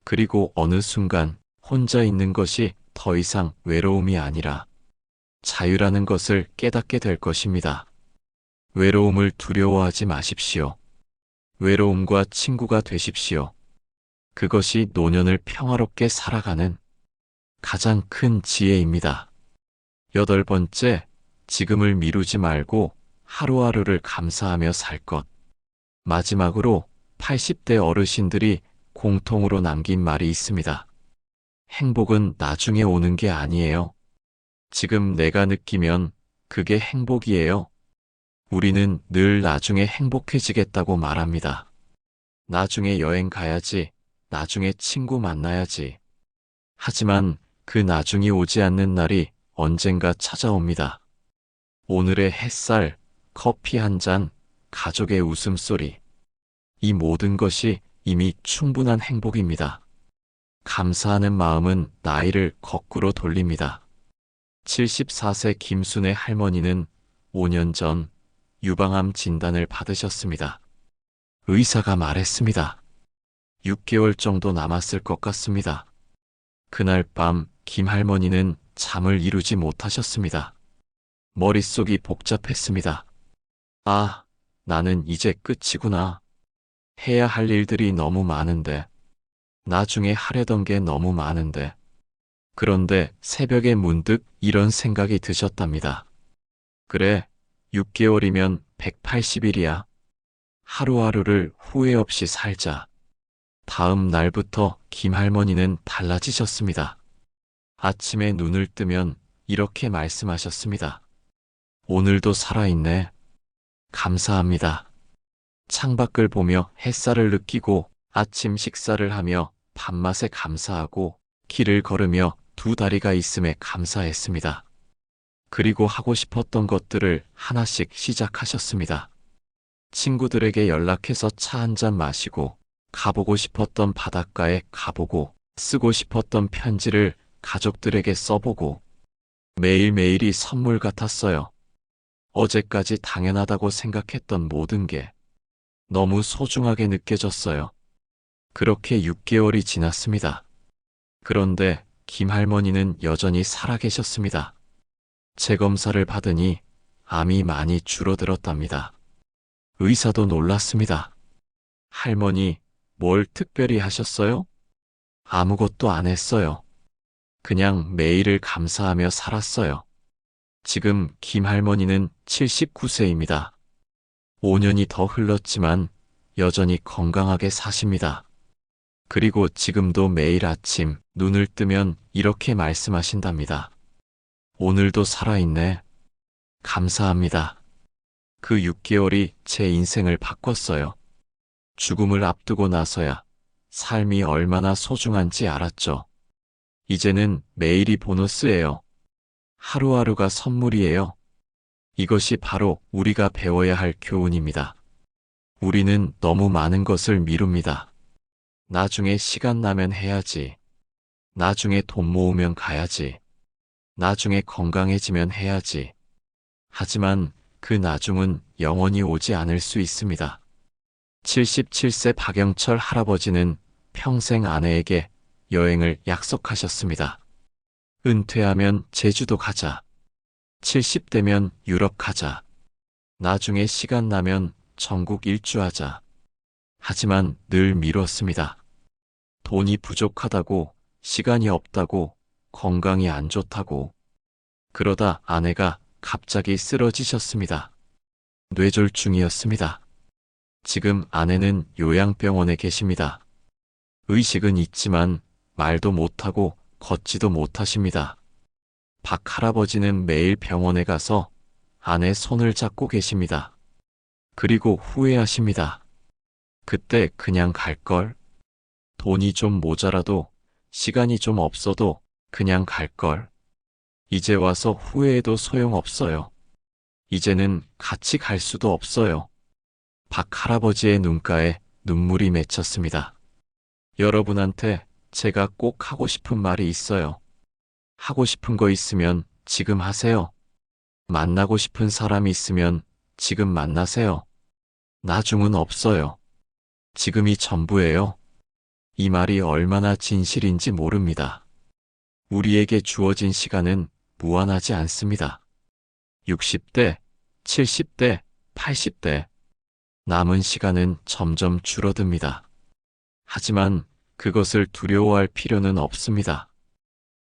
그리고 어느 순간 혼자 있는 것이 더 이상 외로움이 아니라 자유라는 것을 깨닫게 될 것입니다. 외로움을 두려워하지 마십시오. 외로움과 친구가 되십시오. 그것이 노년을 평화롭게 살아가는 가장 큰 지혜입니다. 8번째, 지금을 미루지 말고 하루하루를 감사하며 살 것. 마지막으로 80대 어르신들이 공통으로 남긴 말이 있습니다. 행복은 나중에 오는 게 아니에요. 지금 내가 느끼면 그게 행복이에요. 우리는 늘 나중에 행복해지겠다고 말합니다. 나중에 여행 가야지, 나중에 친구 만나야지. 하지만 그 나중이 오지 않는 날이 언젠가 찾아옵니다. 오늘의 햇살, 커피 한 잔, 가족의 웃음소리. 이 모든 것이 이미 충분한 행복입니다. 감사하는 마음은 나이를 거꾸로 돌립니다. 74세 김순애 할머니는 5년 전 유방암 진단을 받으셨습니다. 의사가 말했습니다. 6개월 정도 남았을 것 같습니다. 그날 밤 김 할머니는 잠을 이루지 못하셨습니다. 머릿속이 복잡했습니다. 아, 나는 이제 끝이구나. 해야 할 일들이 너무 많은데, 나중에 하려던 게 너무 많은데. 그런데 새벽에 문득 이런 생각이 드셨답니다. 그래, 6개월이면 180일이야. 하루하루를 후회 없이 살자. 다음 날부터 김 할머니는 달라지셨습니다. 아침에 눈을 뜨면 이렇게 말씀하셨습니다. 오늘도 살아있네. 감사합니다. 창밖을 보며 햇살을 느끼고 아침 식사를 하며 밥맛에 감사하고 길을 걸으며 두 다리가 있음에 감사했습니다. 그리고 하고 싶었던 것들을 하나씩 시작하셨습니다. 친구들에게 연락해서 차 한 잔 마시고 가보고 싶었던 바닷가에 가보고 쓰고 싶었던 편지를 가족들에게 써보고 매일매일이 선물 같았어요. 어제까지 당연하다고 생각했던 모든 게 너무 소중하게 느껴졌어요. 그렇게 6개월이 지났습니다. 그런데 김 할머니는 여전히 살아계셨습니다. 재검사를 받으니 암이 많이 줄어들었답니다. 의사도 놀랐습니다. 할머니, 뭘 특별히 하셨어요? 아무것도 안 했어요. 그냥 매일을 감사하며 살았어요. 지금 김 할머니는 79세입니다. 5년이 더 흘렀지만 여전히 건강하게 사십니다. 그리고 지금도 매일 아침 눈을 뜨면 이렇게 말씀하신답니다. 오늘도 살아있네. 감사합니다. 그 6개월이 제 인생을 바꿨어요. 죽음을 앞두고 나서야 삶이 얼마나 소중한지 알았죠. 이제는 매일이 보너스예요. 하루하루가 선물이에요. 이것이 바로 우리가 배워야 할 교훈입니다. 우리는 너무 많은 것을 미룹니다. 나중에 시간 나면 해야지. 나중에 돈 모으면 가야지. 나중에 건강해지면 해야지. 하지만 그 나중은 영원히 오지 않을 수 있습니다. 77세 박영철 할아버지는 평생 아내에게 여행을 약속하셨습니다. 은퇴하면 제주도 가자. 70대면 유럽 가자. 나중에 시간 나면 전국 일주하자. 하지만 늘 미뤘습니다. 돈이 부족하다고, 시간이 없다고, 건강이 안 좋다고. 그러다 아내가 갑자기 쓰러지셨습니다. 뇌졸중이었습니다. 지금 아내는 요양병원에 계십니다. 의식은 있지만 말도 못하고 걷지도 못하십니다. 박 할아버지는 매일 병원에 가서 아내 손을 잡고 계십니다. 그리고 후회하십니다. 그때 그냥 갈걸? 돈이 좀 모자라도, 시간이 좀 없어도 그냥 갈걸? 이제 와서 후회해도 소용없어요. 이제는 같이 갈 수도 없어요. 박 할아버지의 눈가에 눈물이 맺혔습니다. 여러분한테 제가 꼭 하고 싶은 말이 있어요. 하고 싶은 거 있으면 지금 하세요. 만나고 싶은 사람이 있으면 지금 만나세요. 나중은 없어요. 지금이 전부예요. 이 말이 얼마나 진실인지 모릅니다. 우리에게 주어진 시간은 무한하지 않습니다. 60대, 70대, 80대. 남은 시간은 점점 줄어듭니다. 하지만 그것을 두려워할 필요는 없습니다.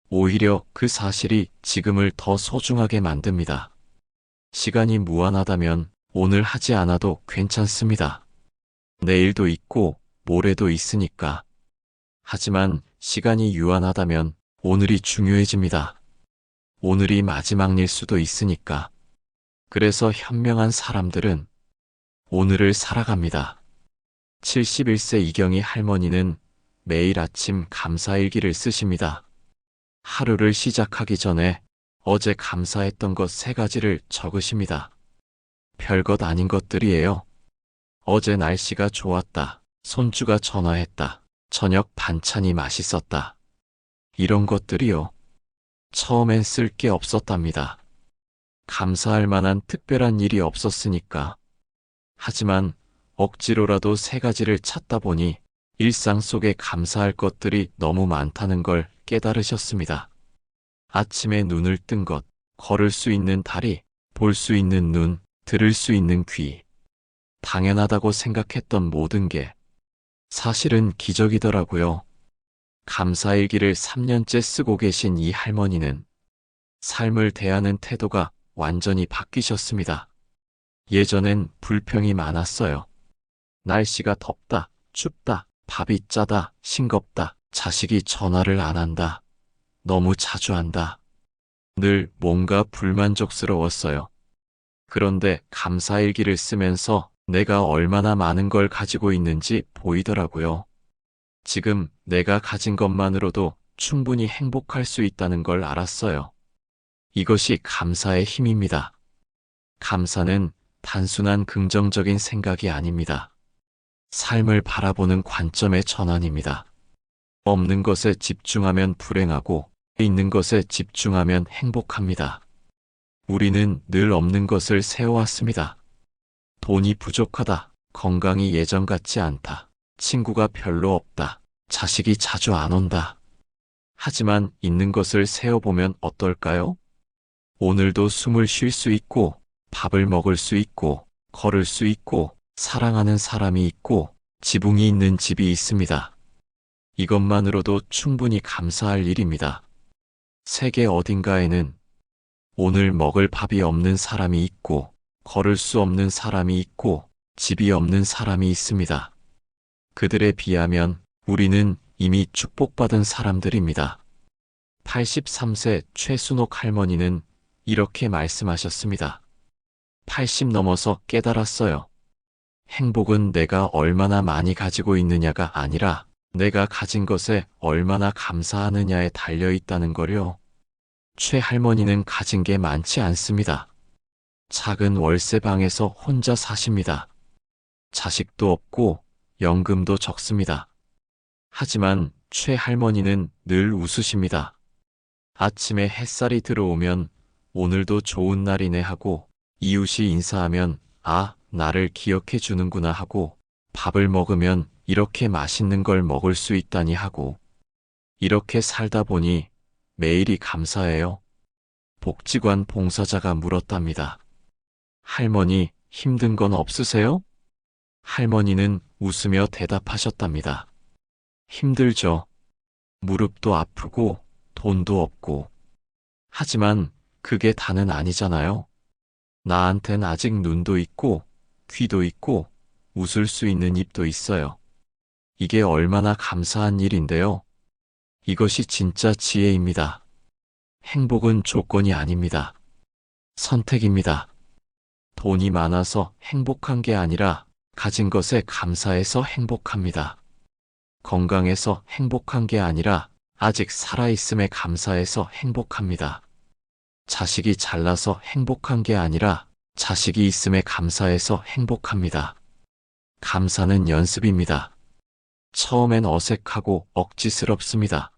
오히려 그 사실이 지금을 더 소중하게 만듭니다. 시간이 무한하다면 오늘 하지 않아도 괜찮습니다. 내일도 있고 모레도 있으니까. 하지만 시간이 유한하다면 오늘이 중요해집니다. 오늘이 마지막일 수도 있으니까. 그래서 현명한 사람들은 오늘을 살아갑니다. 71세 이경희 할머니는 매일 아침 감사일기를 쓰십니다. 하루를 시작하기 전에 어제 감사했던 것 3가지를 적으십니다. 별것 아닌 것들이에요. 어제 날씨가 좋았다. 손주가 전화했다. 저녁 반찬이 맛있었다. 이런 것들이요. 처음엔 쓸 게 없었답니다. 감사할 만한 특별한 일이 없었으니까. 하지만 억지로라도 3가지를 찾다 보니 일상 속에 감사할 것들이 너무 많다는 걸 깨달으셨습니다. 아침에 눈을 뜬 것, 걸을 수 있는 다리, 볼 수 있는 눈, 들을 수 있는 귀. 당연하다고 생각했던 모든 게 사실은 기적이더라고요. 감사일기를 3년째 쓰고 계신 이 할머니는 삶을 대하는 태도가 완전히 바뀌셨습니다. 예전엔 불평이 많았어요. 날씨가 덥다, 춥다, 밥이 짜다, 싱겁다, 자식이 전화를 안 한다, 너무 자주 한다. 늘 뭔가 불만족스러웠어요. 그런데 감사일기를 쓰면서 내가 얼마나 많은 걸 가지고 있는지 보이더라고요. 지금 내가 가진 것만으로도 충분히 행복할 수 있다는 걸 알았어요. 이것이 감사의 힘입니다. 감사는 단순한 긍정적인 생각이 아닙니다. 삶을 바라보는 관점의 전환입니다. 없는 것에 집중하면 불행하고 있는 것에 집중하면 행복합니다. 우리는 늘 없는 것을 세워왔습니다. 돈이 부족하다, 건강이 예전 같지 않다, 친구가 별로 없다, 자식이 자주 안 온다. 하지만 있는 것을 세어보면 어떨까요? 오늘도 숨을 쉴 수 있고, 밥을 먹을 수 있고, 걸을 수 있고, 사랑하는 사람이 있고, 지붕이 있는 집이 있습니다. 이것만으로도 충분히 감사할 일입니다. 세계 어딘가에는 오늘 먹을 밥이 없는 사람이 있고, 걸을 수 없는 사람이 있고, 집이 없는 사람이 있습니다. 그들에 비하면 우리는 이미 축복받은 사람들입니다. 83세 최순옥 할머니는 이렇게 말씀하셨습니다. 80 넘어서 깨달았어요. 행복은 내가 얼마나 많이 가지고 있느냐가 아니라 내가 가진 것에 얼마나 감사하느냐에 달려있다는 거요. 최 할머니는 가진 게 많지 않습니다. 작은 월세방에서 혼자 사십니다. 자식도 없고 연금도 적습니다. 하지만 최 할머니는 늘 웃으십니다. 아침에 햇살이 들어오면 오늘도 좋은 날이네 하고, 이웃이 인사하면 아, 나를 기억해 주는구나 하고, 밥을 먹으면 이렇게 맛있는 걸 먹을 수 있다니 하고, 이렇게 살다 보니 매일이 감사해요. 복지관 봉사자가 물었답니다. 할머니, 힘든 건 없으세요? 할머니는 웃으며 대답하셨답니다. 힘들죠. 무릎도 아프고 돈도 없고. 하지만 그게 다는 아니잖아요. 나한텐 아직 눈도 있고 귀도 있고 웃을 수 있는 입도 있어요. 이게 얼마나 감사한 일인데요. 이것이 진짜 지혜입니다. 행복은 조건이 아닙니다. 선택입니다. 돈이 많아서 행복한 게 아니라 가진 것에 감사해서 행복합니다. 건강해서 행복한 게 아니라 아직 살아있음에 감사해서 행복합니다. 자식이 잘나서 행복한 게 아니라 자식이 있음에 감사해서 행복합니다. 감사는 연습입니다. 처음엔 어색하고 억지스럽습니다.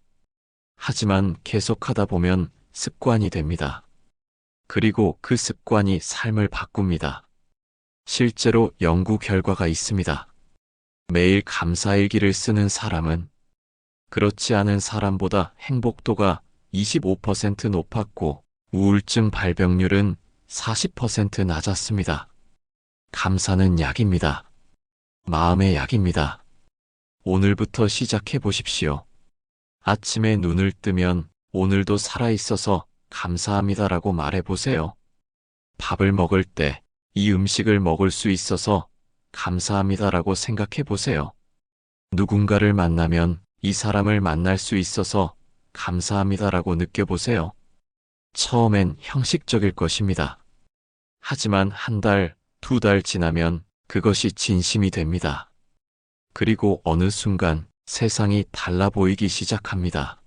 하지만 계속하다 보면 습관이 됩니다. 그리고 그 습관이 삶을 바꿉니다. 실제로 연구 결과가 있습니다. 매일 감사일기를 쓰는 사람은 그렇지 않은 사람보다 행복도가 25% 높았고 우울증 발병률은 40% 낮았습니다. 감사는 약입니다. 마음의 약입니다. 오늘부터 시작해 보십시오. 아침에 눈을 뜨면 오늘도 살아있어서 감사합니다라고 말해 보세요. 밥을 먹을 때 이 음식을 먹을 수 있어서 감사합니다라고 생각해 보세요. 누군가를 만나면 이 사람을 만날 수 있어서 감사합니다라고 느껴보세요. 처음엔 형식적일 것입니다. 하지만 한 달, 두 달 지나면 그것이 진심이 됩니다. 그리고 어느 순간 세상이 달라 보이기 시작합니다.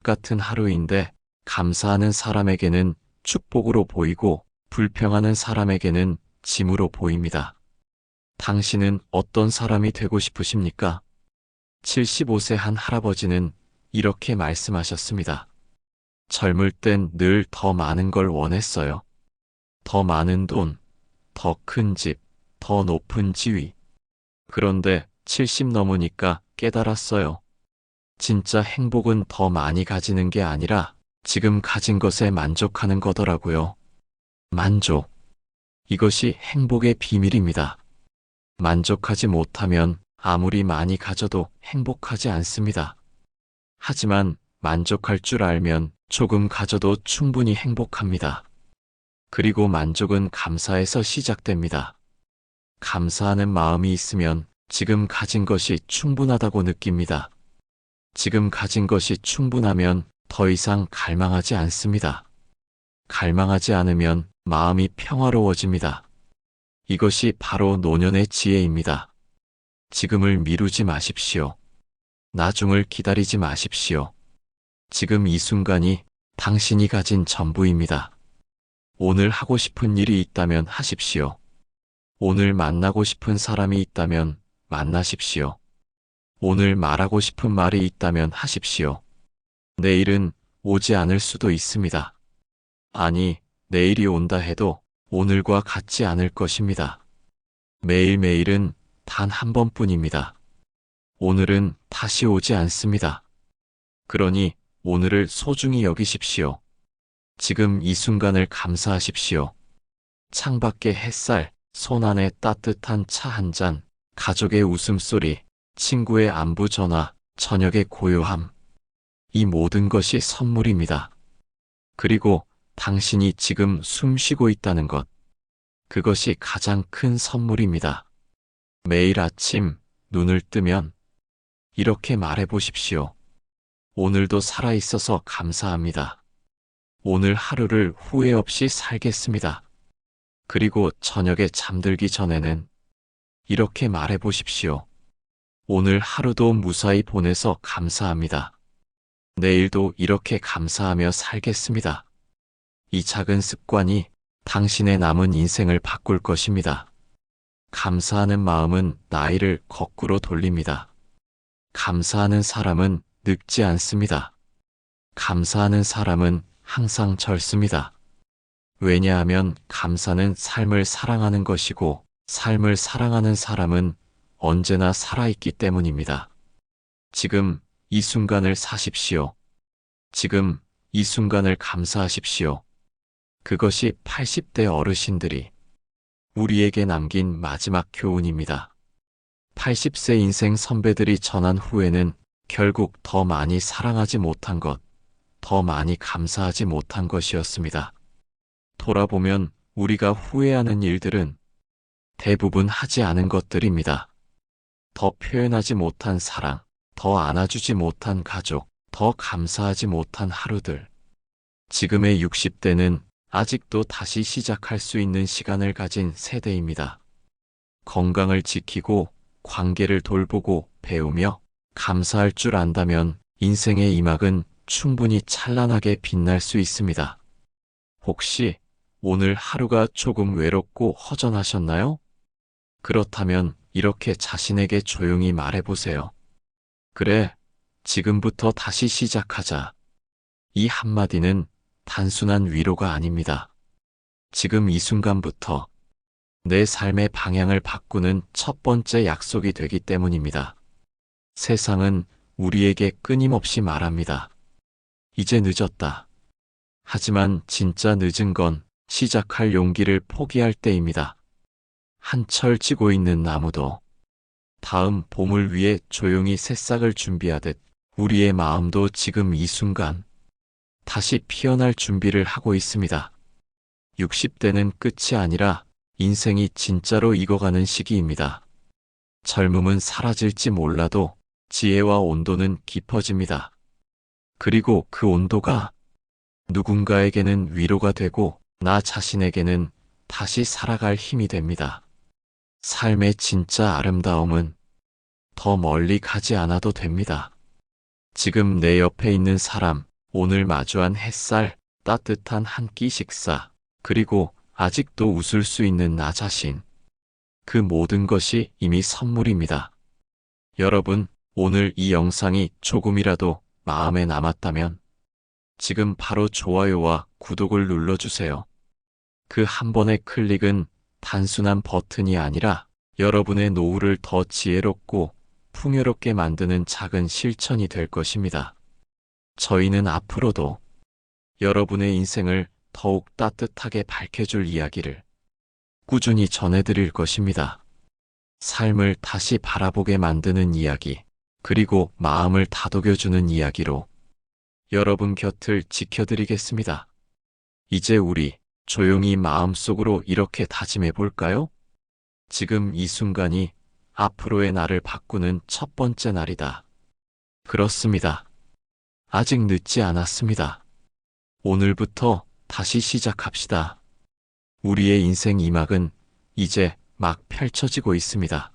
같은 하루인데 감사하는 사람에게는 축복으로 보이고 불평하는 사람에게는 짐으로 보입니다. 당신은 어떤 사람이 되고 싶으십니까? 75세 한 할아버지는 이렇게 말씀하셨습니다. 젊을 땐 늘 더 많은 걸 원했어요. 더 많은 돈, 더 큰 집, 더 높은 지위. 그런데 70 넘으니까 깨달았어요. 진짜 행복은 더 많이 가지는 게 아니라 지금 가진 것에 만족하는 거더라고요. 만족. 이것이 행복의 비밀입니다. 만족하지 못하면 아무리 많이 가져도 행복하지 않습니다. 하지만 만족할 줄 알면 조금 가져도 충분히 행복합니다. 그리고 만족은 감사에서 시작됩니다. 감사하는 마음이 있으면 지금 가진 것이 충분하다고 느낍니다. 지금 가진 것이 충분하면 더 이상 갈망하지 않습니다. 갈망하지 않으면 마음이 평화로워집니다. 이것이 바로 노년의 지혜입니다. 지금을 미루지 마십시오. 나중을 기다리지 마십시오. 지금 이 순간이 당신이 가진 전부입니다. 오늘 하고 싶은 일이 있다면 하십시오. 오늘 만나고 싶은 사람이 있다면 만나십시오. 오늘 말하고 싶은 말이 있다면 하십시오. 내일은 오지 않을 수도 있습니다. 아니, 내일이 온다 해도 오늘과 같지 않을 것입니다. 매일매일은 단 한 번뿐입니다. 오늘은 다시 오지 않습니다. 그러니 오늘을 소중히 여기십시오. 지금 이 순간을 감사하십시오. 창밖의 햇살, 손 안에 따뜻한 차 한 잔, 가족의 웃음소리, 친구의 안부 전화, 저녁의 고요함. 이 모든 것이 선물입니다. 그리고 당신이 지금 숨 쉬고 있다는 것. 그것이 가장 큰 선물입니다. 매일 아침 눈을 뜨면 이렇게 말해 보십시오. 오늘도 살아있어서 감사합니다. 오늘 하루를 후회 없이 살겠습니다. 그리고 저녁에 잠들기 전에는 이렇게 말해 보십시오. 오늘 하루도 무사히 보내서 감사합니다. 내일도 이렇게 감사하며 살겠습니다. 이 작은 습관이 당신의 남은 인생을 바꿀 것입니다. 감사하는 마음은 나이를 거꾸로 돌립니다. 감사하는 사람은 늙지 않습니다. 감사하는 사람은 항상 젊습니다. 왜냐하면 감사는 삶을 사랑하는 것이고 삶을 사랑하는 사람은 언제나 살아있기 때문입니다. 지금 이 순간을 사십시오. 지금 이 순간을 감사하십시오. 그것이 80대 어르신들이 우리에게 남긴 마지막 교훈입니다. 80세 인생 선배들이 전한 후에는 결국 더 많이 사랑하지 못한 것, 더 많이 감사하지 못한 것이었습니다. 돌아보면 우리가 후회하는 일들은 대부분 하지 않은 것들입니다. 더 표현하지 못한 사랑, 더 안아주지 못한 가족, 더 감사하지 못한 하루들. 지금의 60대는 아직도 다시 시작할 수 있는 시간을 가진 세대입니다. 건강을 지키고 관계를 돌보고 배우며 감사할 줄 안다면 인생의 이막은 충분히 찬란하게 빛날 수 있습니다. 혹시 오늘 하루가 조금 외롭고 허전하셨나요? 그렇다면 이렇게 자신에게 조용히 말해보세요. 그래, 지금부터 다시 시작하자. 이 한마디는 단순한 위로가 아닙니다. 지금 이 순간부터 내 삶의 방향을 바꾸는 첫 번째 약속이 되기 때문입니다. 세상은 우리에게 끊임없이 말합니다. 이제 늦었다. 하지만 진짜 늦은 건 시작할 용기를 포기할 때입니다. 한철 지고 있는 나무도 다음 봄을 위해 조용히 새싹을 준비하듯 우리의 마음도 지금 이 순간 다시 피어날 준비를 하고 있습니다. 60대는 끝이 아니라 인생이 진짜로 익어가는 시기입니다. 젊음은 사라질지 몰라도 지혜와 온도는 깊어집니다. 그리고 그 온도가 누군가에게는 위로가 되고 나 자신에게는 다시 살아갈 힘이 됩니다. 삶의 진짜 아름다움은 더 멀리 가지 않아도 됩니다. 지금 내 옆에 있는 사람, 오늘 마주한 햇살, 따뜻한 한 끼 식사, 그리고 아직도 웃을 수 있는 나 자신. 그 모든 것이 이미 선물입니다. 여러분, 오늘 이 영상이 조금이라도 마음에 남았다면 지금 바로 좋아요와 구독을 눌러주세요. 그 한 번의 클릭은 단순한 버튼이 아니라 여러분의 노후를 더 지혜롭고 풍요롭게 만드는 작은 실천이 될 것입니다. 저희는 앞으로도 여러분의 인생을 더욱 따뜻하게 밝혀줄 이야기를 꾸준히 전해드릴 것입니다. 삶을 다시 바라보게 만드는 이야기, 그리고 마음을 다독여주는 이야기로 여러분 곁을 지켜드리겠습니다. 이제 우리 조용히 마음속으로 이렇게 다짐해 볼까요? 지금 이 순간이 앞으로의 나를 바꾸는 첫 번째 날이다. 그렇습니다. 아직 늦지 않았습니다. 오늘부터 다시 시작합시다. 우리의 인생 이막은 이제 막 펼쳐지고 있습니다.